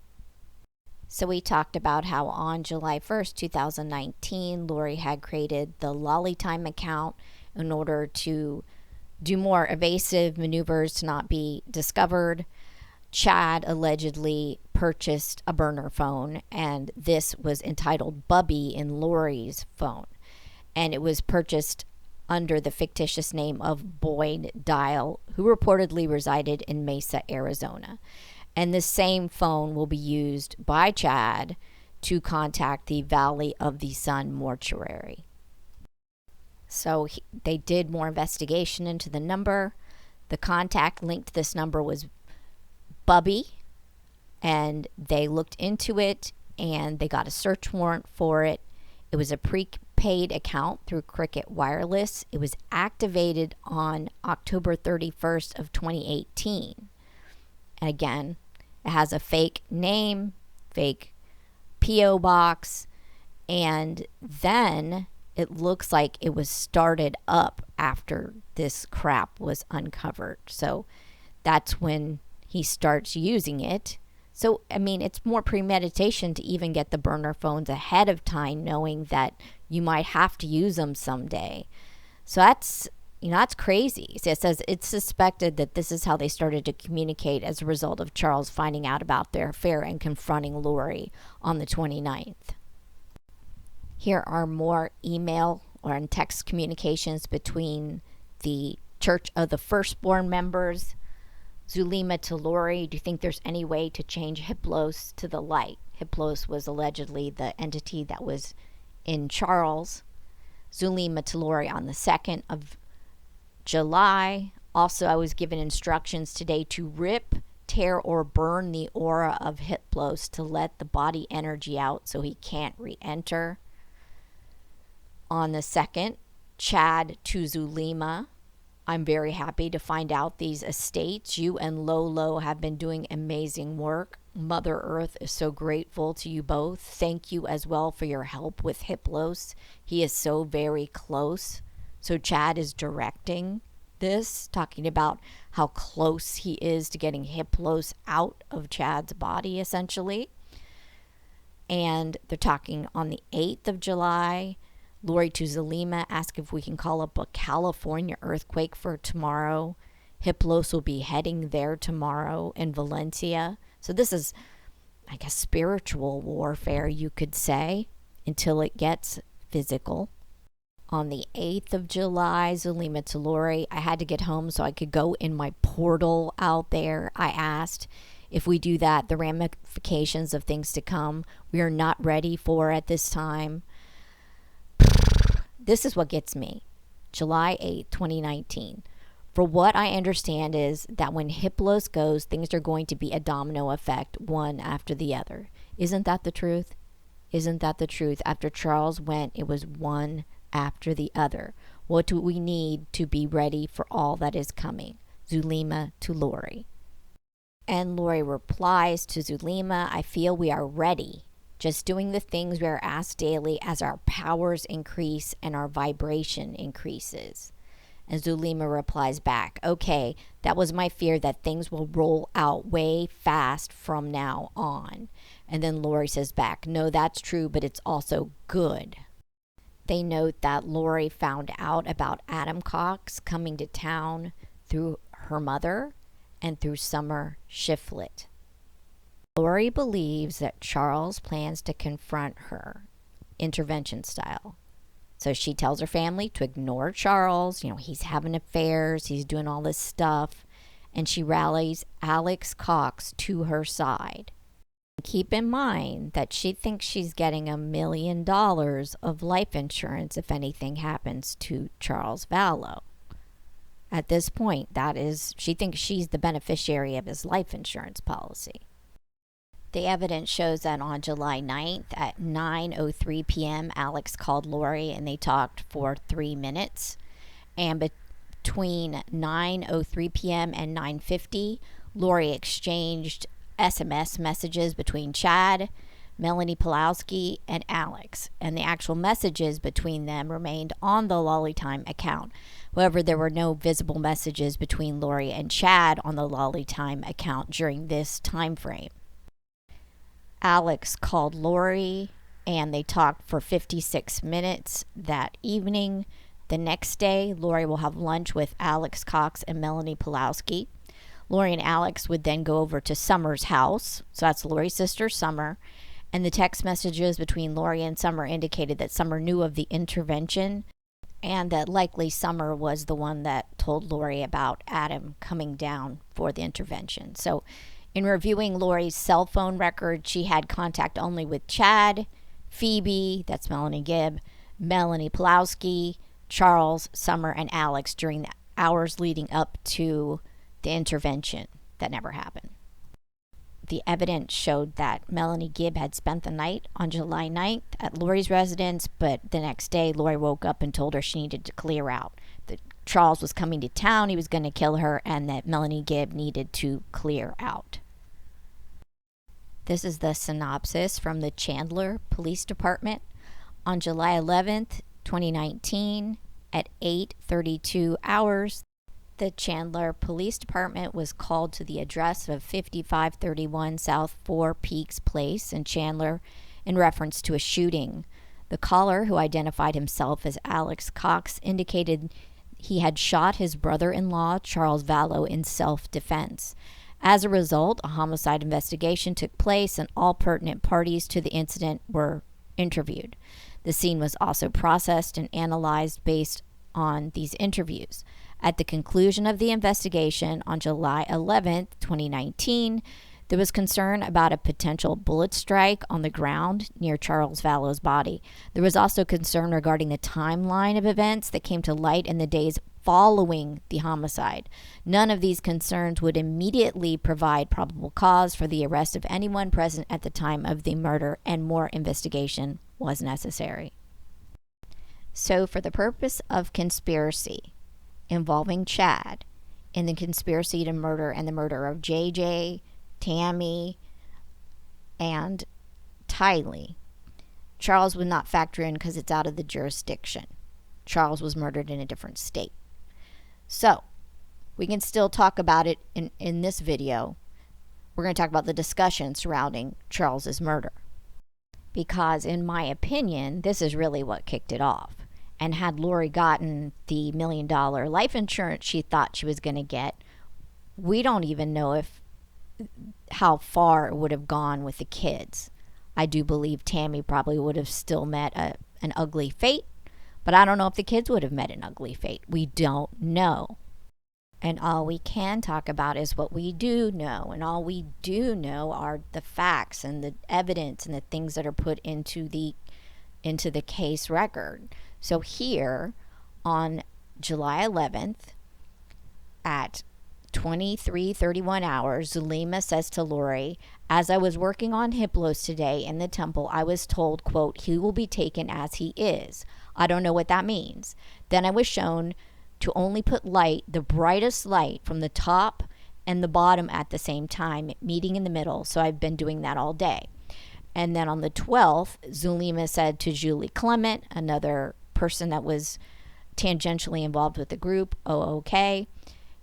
So we talked about how on July 1st, 2019, Lori had created the Lollytime account in order to do more evasive maneuvers to not be discovered. Chad allegedly purchased a burner phone, and this was entitled Bubby in Lori's phone. And it was purchased under the fictitious name of Boyd Dial, who reportedly resided in Mesa, Arizona. And the same phone will be used by Chad to contact the Valley of the Sun mortuary. So they did more investigation into the number. The contact linked to this number was Bubby, and they looked into it and they got a search warrant for it. It was a prepaid account through Cricket Wireless. It was activated on October 31st of 2018. And again, it has a fake name, fake P.O. box, and then it looks like it was started up after this crap was uncovered. So that's when he starts using it. So, I mean, it's more premeditation to even get the burner phones ahead of time, knowing that you might have to use them someday. So that's crazy. So it says it's suspected that this is how they started to communicate as a result of Charles finding out about their affair and confronting Lori on the 29th. Here are more email or text communications between the Church of the Firstborn members. Zulema to Lori, do you think there's any way to change Hiplos to the light? Hiplos was allegedly the entity that was in Charles. Zulema to Lori on the 2nd of July. Also, I was given instructions today to rip, tear, or burn the aura of Hiplos to let the body energy out so he can't re-enter. On the 2nd, Chad to Zulema. I'm very happy to find out these estates. You and Lolo have been doing amazing work. Mother Earth is so grateful to you both. Thank you as well for your help with Hiplos. He is so very close. So Chad is directing this, talking about how close he is to getting Hiplos out of Chad's body, essentially. And they're talking on the 8th of July. Lori to Zulema, ask if we can call up a California earthquake for tomorrow. Hiplos will be heading there tomorrow in Valencia. So this is, I guess, spiritual warfare, you could say, until it gets physical. On the 8th of July, Zulema to Lori, I had to get home so I could go in my portal out there. I asked if we do that, the ramifications of things to come, we are not ready for at this time. This is what gets me. July 8th, 2019. For what I understand is that when Hiplos goes, things are going to be a domino effect, one after the other. Isn't that the truth? Isn't that the truth? After Charles went, it was one after the other. What do we need to be ready for all that is coming? Zulema to Lori. And Lori replies to Zulema, I feel we are ready. Just doing the things we are asked daily as our powers increase and our vibration increases. And Zulema replies back, okay, that was my fear that things will roll out way fast from now on. And then Lori says back, no, that's true, but it's also good. They note that Lori found out about Adam Cox coming to town through her mother and through Summer Shiflett. Lori believes that Charles plans to confront her, intervention style. So she tells her family to ignore Charles. He's having affairs, he's doing all this stuff. And she rallies Alex Cox to her side. Keep in mind that she thinks she's getting $1 million of life insurance if anything happens to Charles Vallow. At this point, she thinks she's the beneficiary of his life insurance policy. The evidence shows that on July 9th at 9:03 p.m., Alex called Lori and they talked for 3 minutes. And between 9:03 p.m. and 9:50, Lori exchanged SMS messages between Chad, Melanie Pulowski, and Alex. And the actual messages between them remained on the Lollytime account. However, there were no visible messages between Lori and Chad on the Lollytime account during this time frame. Alex called Lori and they talked for 56 minutes that evening. The next day, Lori will have lunch with Alex Cox and Melanie Pulowski. Lori and Alex would then go over to Summer's house. So that's Lori's sister, Summer. And the text messages between Lori and Summer indicated that Summer knew of the intervention and that likely Summer was the one that told Lori about Adam coming down for the intervention. So in reviewing Lori's cell phone record, she had contact only with Chad, Phoebe, that's Melanie Gibb, Melanie Pulowski, Charles, Summer, and Alex during the hours leading up to the intervention that never happened. The evidence showed that Melanie Gibb had spent the night on July 9th at Lori's residence, but the next day Lori woke up and told her she needed to clear out. That Charles was coming to town, he was going to kill her, and that Melanie Gibb needed to clear out. This is the synopsis from the Chandler Police Department. On July 11th, 2019, at 8:32 hours, the Chandler Police Department was called to the address of 5531 South Four Peaks Place in Chandler in reference to a shooting. The caller, who identified himself as Alex Cox, indicated he had shot his brother-in-law, Charles Vallow, in self-defense. As a result, a homicide investigation took place and all pertinent parties to the incident were interviewed. The scene was also processed and analyzed based on these interviews. At the conclusion of the investigation on July 11th, 2019, there was concern about a potential bullet strike on the ground near Charles Vallow's body. There was also concern regarding the timeline of events that came to light in the days following the homicide. None of these concerns would immediately provide probable cause for the arrest of anyone present at the time of the murder, and more investigation was necessary. So, for the purpose of conspiracy involving Chad in the conspiracy to murder and the murder of JJ, Tammy, and Tylee, Charles would not factor in because it's out of the jurisdiction. Charles was murdered in a different state. So, we can still talk about it in this video. We're going to talk about the discussion surrounding Charles's murder. Because, in my opinion, this is really what kicked it off. And had Lori gotten the $1 million life insurance she thought she was going to get, we don't even know how far it would have gone with the kids. I do believe Tammy probably would have still met an ugly fate, but I don't know if the kids would have met an ugly fate. We don't know. And all we can talk about is what we do know. And all we do know are the facts and the evidence and the things that are put into the case record. So here on July 11th at 23:31 hours, Zulema says to Lori, "As I was working on Hiplos today in the temple, I was told, quote, he will be taken as he is. I don't know what that means. Then I was shown to only put light, the brightest light, from the top and the bottom at the same time, meeting in the middle. So I've been doing that all day." And then on the 12th, Zulema said to Julie Clement, another person that was tangentially involved with the group, "Oh, okay.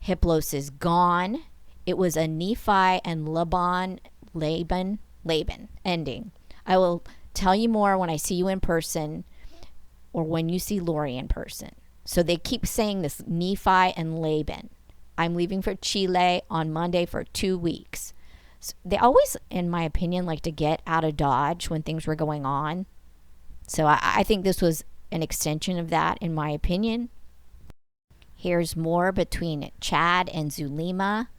Hiplos is gone. It was a Nephi and Laban ending. I will tell you more when I see you in person or when you see Lori in person." So they keep saying this Nephi and Laban. I'm leaving for Chile on Monday for 2 weeks. They always, in my opinion, like to get out of Dodge when things were going on. So I think this was an extension of that, in my opinion. Here's more between Chad and Zulema.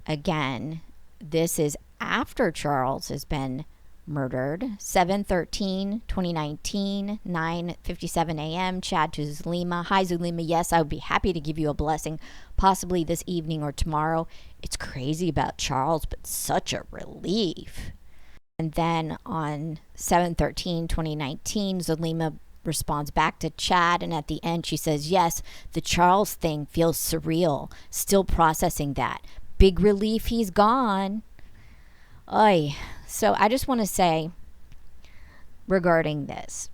Again, this is after Charles has been murdered. 7/13/2019, 9:57 a.m. Chad to Zulema. Hi, Zulema. Yes, I would be happy to give you a blessing, possibly this evening or tomorrow. It's crazy about Charles, but such a relief. And then on 7/13/2019, Zulema responds back to Chad, and at the end she says, yes, the Charles thing feels surreal. Still processing that. Big relief he's gone. Oy. So I just want to say regarding this,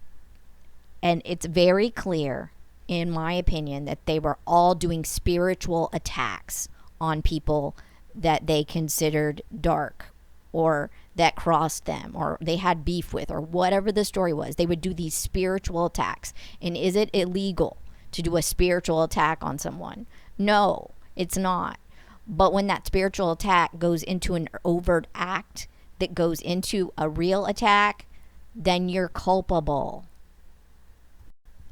and it's very clear, in my opinion, that they were all doing spiritual attacks on people that they considered dark or that crossed them or they had beef with or whatever the story was. They would do these spiritual attacks. And is it illegal to do a spiritual attack on someone? No, it's not. But when that spiritual attack goes into an overt act that goes into a real attack, then you're culpable.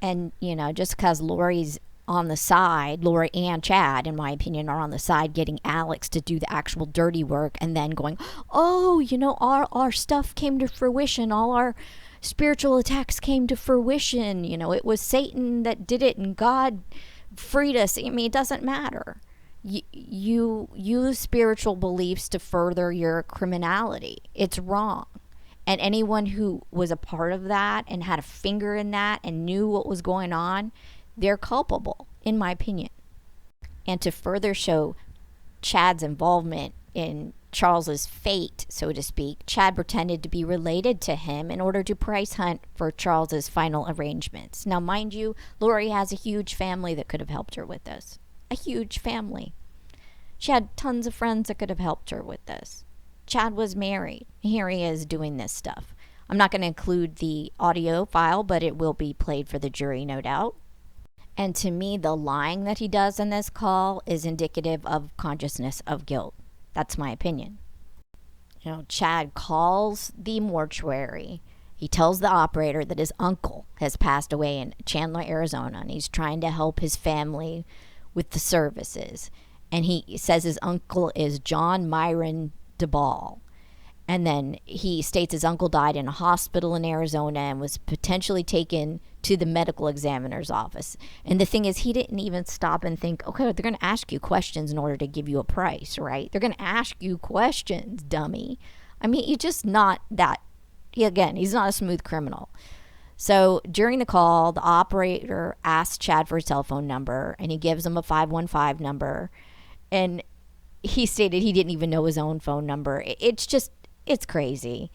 And, you know, just because Lori's on the side, Lori and Chad, in my opinion, are on the side getting Alex to do the actual dirty work and then going, oh, you know, our stuff came to fruition. All our spiritual attacks came to fruition. You know, it was Satan that did it and God freed us. I mean, it doesn't matter. You use spiritual beliefs to further your criminality. It's wrong. And anyone who was a part of that and had a finger in that and knew what was going on, they're culpable, in my opinion. And to further show Chad's involvement in Charles's fate, so to speak, Chad pretended to be related to him in order to price hunt for Charles's final arrangements. Now, mind you, Lori has a huge family that could have helped her with this. A huge family. She had tons of friends that could have helped her with this. Chad was married. Here he is doing this stuff. I'm not going to include the audio file, but it will be played for the jury, no doubt. And to me, the lying that he does in this call is indicative of consciousness of guilt. That's my opinion. You know, Chad calls the mortuary. He tells the operator that his uncle has passed away in Chandler, Arizona, and he's trying to help his family with the services. And he says his uncle is John Myron Daybell. And then he states his uncle died in a hospital in Arizona and was potentially taken to the medical examiner's office. And the thing is, he didn't even stop and think, okay, they're going to ask you questions in order to give you a price, right? They're going to ask you questions, dummy. I mean, you're just not that. He's not a smooth criminal. So during the call, the operator asks Chad for his cell phone number, and he gives him a 515 number. And he stated he didn't even know his own phone number. It's crazy.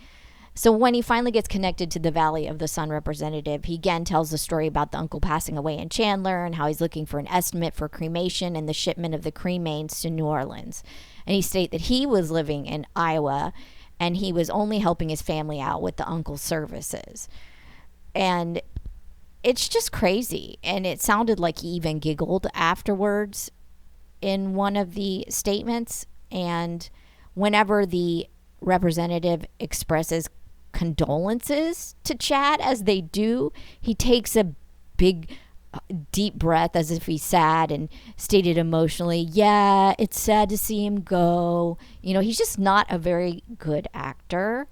So when he finally gets connected to the Valley of the Sun representative, he again tells the story about the uncle passing away in Chandler and how he's looking for an estimate for cremation and the shipment of the cremains to New Orleans. And he states that he was living in Iowa and he was only helping his family out with the uncle's services. And it's just crazy. And it sounded like he even giggled afterwards in one of the statements. And whenever the representative expresses condolences to Chad, as they do, he takes a big deep breath as if he's sad and stated emotionally, yeah, it's sad to see him go. You know, he's just not a very good actor.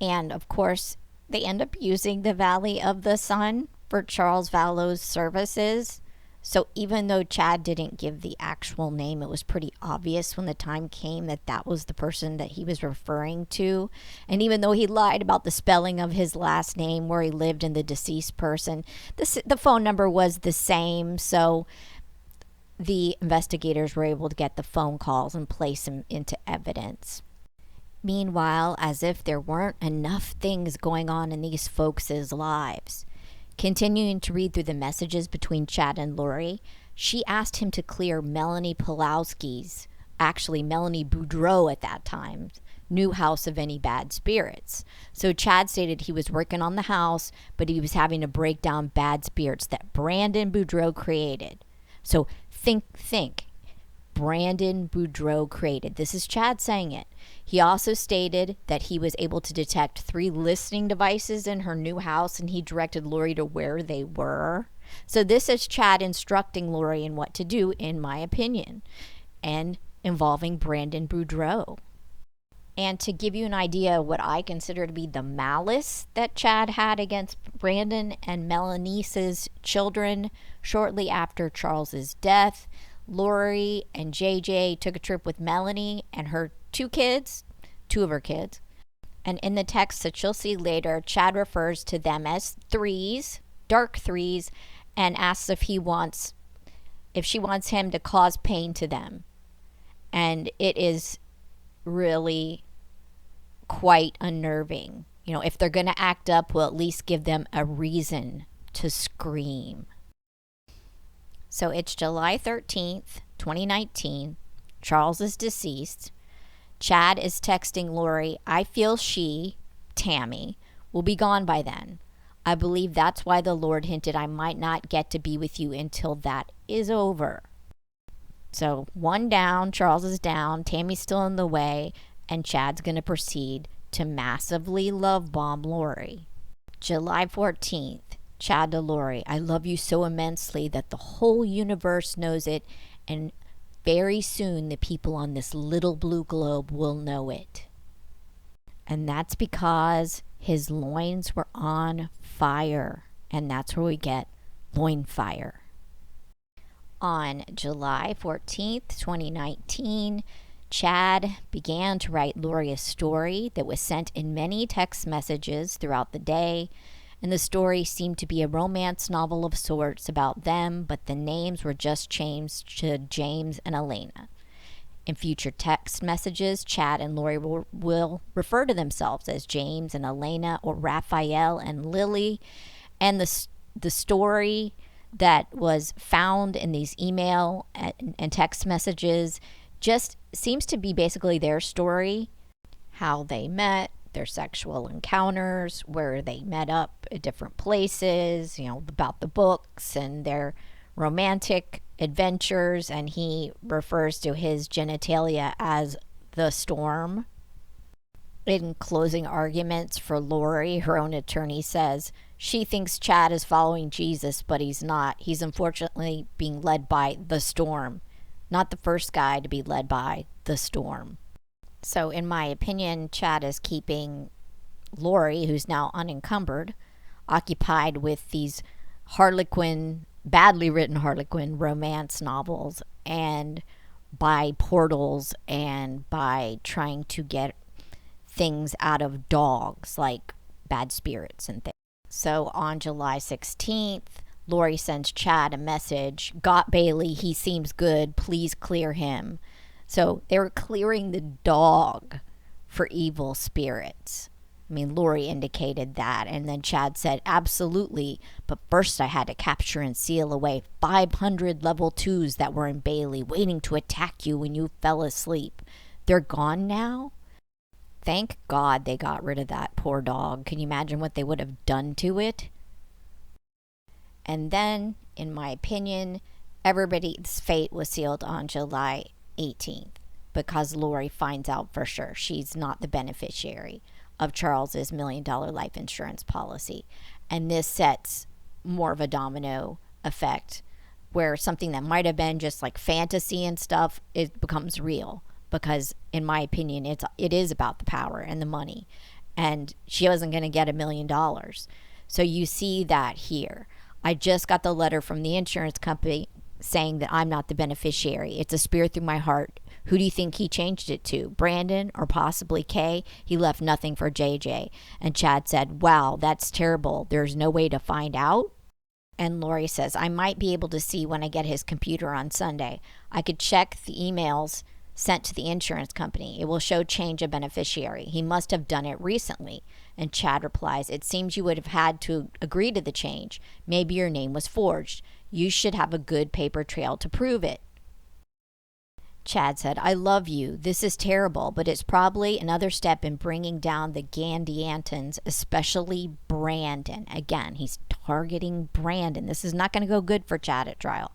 And of course, they end up using the Valley of the Sun for Charles Vallow's services. So even though Chad didn't give the actual name, it was pretty obvious when the time came that that was the person that he was referring to. And even though he lied about the spelling of his last name, where he lived, and the deceased person, the phone number was the same. So the investigators were able to get the phone calls and place them into evidence. Meanwhile, as if there weren't enough things going on in these folks' lives, continuing to read through the messages between Chad and Lori, she asked him to clear Melanie Pulowski's, actually Melanie Boudreau at that time, new house of any bad spirits. So Chad stated he was working on the house, but he was having to break down bad spirits that Brandon Boudreau created. So think. Brandon Boudreaux created. This is Chad saying it. He also stated that he was able to detect 3 listening devices in her new house, and he directed Lori to where they were. So this is Chad instructing Lori in what to do, in my opinion, and involving Brandon Boudreaux. And to give you an idea of what I consider to be the malice that Chad had against Brandon and Melanie's children, shortly after Charles's death, Lori and JJ took a trip with Melanie and her 2 of her kids. And in the text that you'll see later, Chad refers to them as 3s, dark 3s, and asks if she wants him to cause pain to them. And it is really quite unnerving. You know, if they're going to act up, we'll at least give them a reason to scream. So it's July 13th, 2019. Charles is deceased. Chad is texting Lori, I feel she, Tammy, will be gone by then. I believe that's why the Lord hinted I might not get to be with you until that is over. So 1 down, Charles is down, Tammy's still in the way, and Chad's going to proceed to massively love bomb Lori. July 14th, Chad to Lori, I love you so immensely that the whole universe knows it, and very soon the people on this little blue globe will know it. And that's because his loins were on fire, and that's where we get loin fire. On July 14th, 2019, Chad began to write Lori a story that was sent in many text messages throughout the day, and the story seemed to be a romance novel of sorts about them, but the names were just changed to James and Elena. In future text messages, Chad and Lori will refer to themselves as James and Elena, or Raphael and Lily, and the story that was found in these email and text messages just seems to be basically their story, how they met, their sexual encounters, where they met up at different places, you know, about the books and their romantic adventures, and he refers to his genitalia as the storm. In closing arguments for Lori, her own attorney says she thinks Chad is following Jesus, but he's not. He's unfortunately being led by the storm. Not the first guy to be led by the storm. So in my opinion, Chad is keeping Lori, who's now unencumbered, occupied with these badly written Harlequin romance novels, and by portals, and by trying to get things out of dogs like bad spirits and things. So on July 16th, Lori sends Chad a message, got Bailey, he seems good, please clear him. So they were clearing the dog for evil spirits. I mean, Lori indicated that, and then Chad said, absolutely, but first I had to capture and seal away 500 level 2s that were in Bailey, waiting to attack you when you fell asleep. They're gone now? Thank God they got rid of that poor dog. Can you imagine what they would have done to it? And then, in my opinion, everybody's fate was sealed on July 18th because Lori finds out for sure she's not the beneficiary of Charles's $1 million life insurance policy. And this sets more of a domino effect where something that might have been just like fantasy and stuff, it becomes real. Because in my opinion, it is about the power and the money. And she wasn't going to get $1 million. So you see that here. I just got the letter from the insurance company saying that I'm not the beneficiary. It's a spirit through my heart. Who do you think he changed it to? Brandon or possibly Kay? He left nothing for JJ. And Chad said, wow, that's terrible. There's no way to find out? And Lori says, I might be able to see when I get his computer on Sunday. I could check the emails sent to the insurance company. It will show change of beneficiary. He must have done it recently. And Chad replies, it seems you would have had to agree to the change. Maybe your name was forged. You should have a good paper trail to prove it. Chad said, I love you. This is terrible, but it's probably another step in bringing down the Gandiantons, especially Brandon. Again, he's targeting Brandon. This is not going to go good for Chad at trial.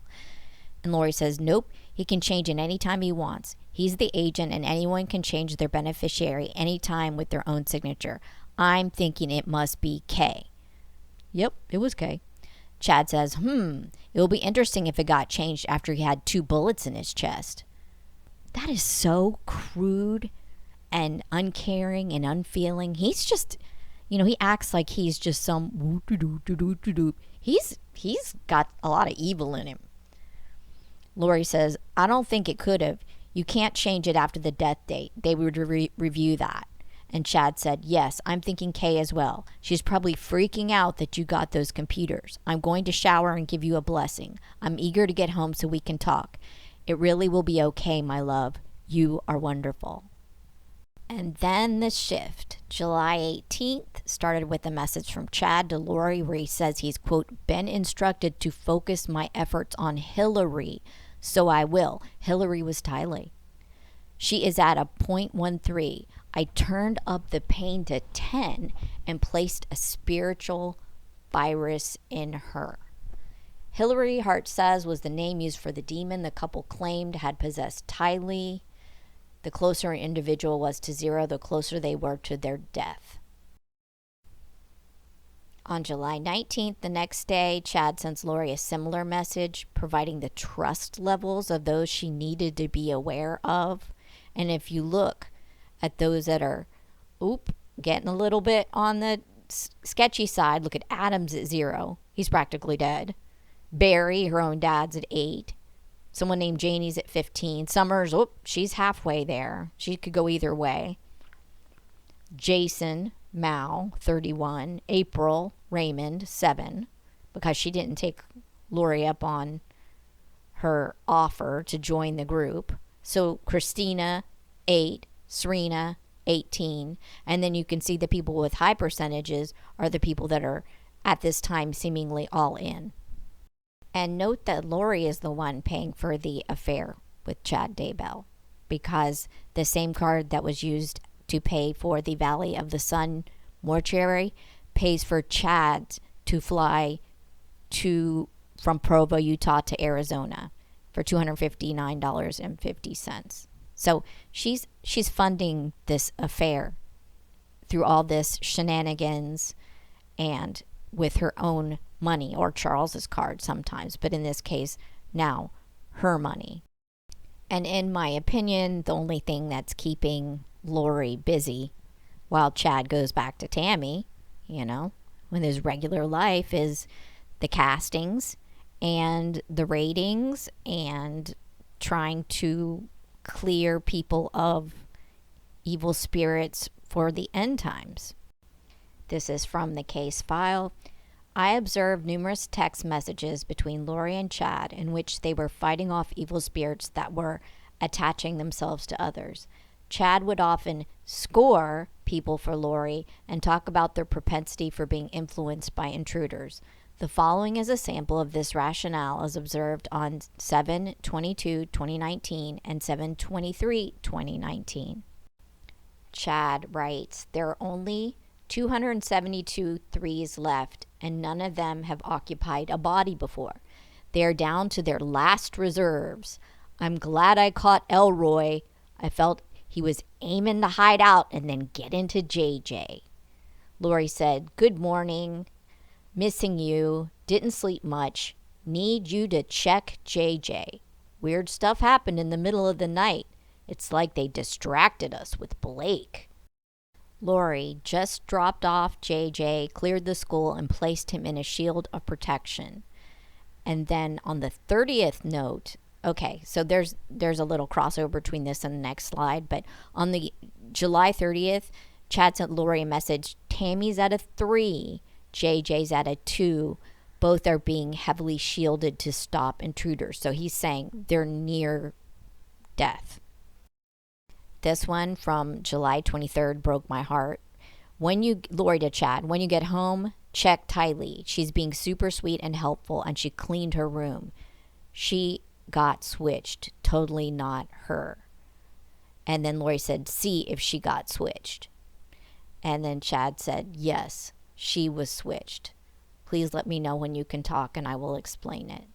And Lori says, nope, He can change it anytime he wants. He's the agent, and anyone can change their beneficiary anytime with their own signature. I'm thinking it must be K. Yep, it was K. Chad says, it will be interesting if it got changed after he had 2 bullets in his chest. That is so crude and uncaring and unfeeling. He's just, he acts like he's just some He's got a lot of evil in him. Lori says, I don't think it could have. You can't change it after the death date. They would review that. And Chad said, yes, I'm thinking Kay as well. She's probably freaking out that you got those computers. I'm going to shower and give you a blessing. I'm eager to get home so we can talk. It really will be okay, my love. You are wonderful. And then the shift. July 18th started with a message from Chad to Lori where he says he's, quote, been instructed to focus my efforts on Hillary, so I will. Hillary was Tylee. She is at a 0.13. I turned up the pain to 10 and placed a spiritual virus in her. Hillary, Hart says, was the name used for the demon the couple claimed had possessed Tylee. The closer an individual was to 0, the closer they were to their death. On July 19th, the next day, Chad sends Lori a similar message, providing the trust levels of those she needed to be aware of. And if you look at those that are, getting a little bit on the sketchy side, look at Adams at 0. He's practically dead. Barry, her own dad's at 8. Someone named Janie's at 15. Summers, she's halfway there. She could go either way. Jason, Mao, 31. April, Raymond, 7. Because she didn't take Lori up on her offer to join the group. So Christina, 8. Serena, 18. And then you can see the people with high percentages are the people that are at this time seemingly all in. And note that Lori is the one paying for the affair with Chad Daybell, because the same card that was used to pay for the Valley of the Sun mortuary pays for Chad to fly from Provo, Utah to Arizona for $259.50. So she's funding this affair through all this shenanigans and with her own money, or Charles's card sometimes, but in this case now her money. And in my opinion, the only thing that's keeping Lori busy while Chad goes back to Tammy, when his regular life, is the castings and the ratings and trying to clear people of evil spirits for the end times. This is from the case file. I observed numerous text messages between Lori and Chad in which they were fighting off evil spirits that were attaching themselves to others. Chad would often score people for Lori and talk about their propensity for being influenced by intruders. The following is a sample of this rationale as observed on 7/22/2019 and 7/23/2019. Chad writes, there are only 272 threes left, and none of them have occupied a body before. They are down to their last reserves. I'm glad I caught Elroy. I felt he was aiming to hide out and then get into JJ. Lori said, good morning. Missing you. Didn't sleep much. Need you to check JJ. Weird stuff happened in the middle of the night. It's like they distracted us with Blake. Lori just dropped off JJ, cleared the school, and placed him in a shield of protection. And then on the 30th note, okay, so there's a little crossover between this and the next slide, but on the July 30th, Chad sent Lori a message. Tammy's at a 3, JJ's at a 2. Both are being heavily shielded to stop intruders. So he's saying they're near death. This one from July 23rd broke my heart. Lori to Chad, when you get home, check Tylee. She's being super sweet and helpful, and she cleaned her room. She got switched. Totally not her. And then Lori said, see if she got switched. And then Chad said, yes, she was switched. Please let me know when you can talk and I will explain it.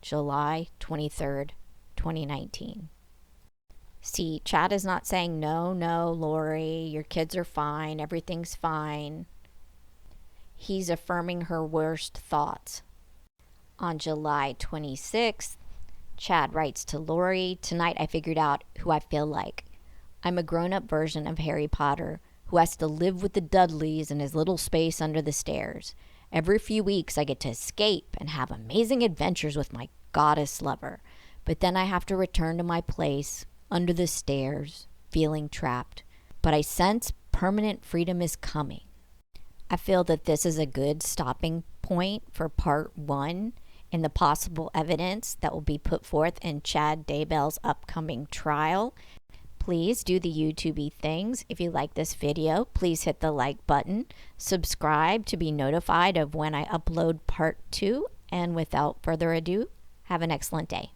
July 23rd, 2019. See, Chad is not saying, no, Lori, your kids are fine, everything's fine. He's affirming her worst thoughts. On July 26th, Chad writes to Lori, "Tonight I figured out who I feel like. I'm a grown-up version of Harry Potter who has to live with the Dudleys in his little space under the stairs. Every few weeks I get to escape and have amazing adventures with my goddess lover. But then I have to return to my place under the stairs, feeling trapped. But I sense permanent freedom is coming." I feel that this is a good stopping point for part 1 and the possible evidence that will be put forth in Chad Daybell's upcoming trial. Please do the YouTube-y things. If you like this video, please hit the like button. Subscribe to be notified of when I upload part 2. And without further ado, have an excellent day.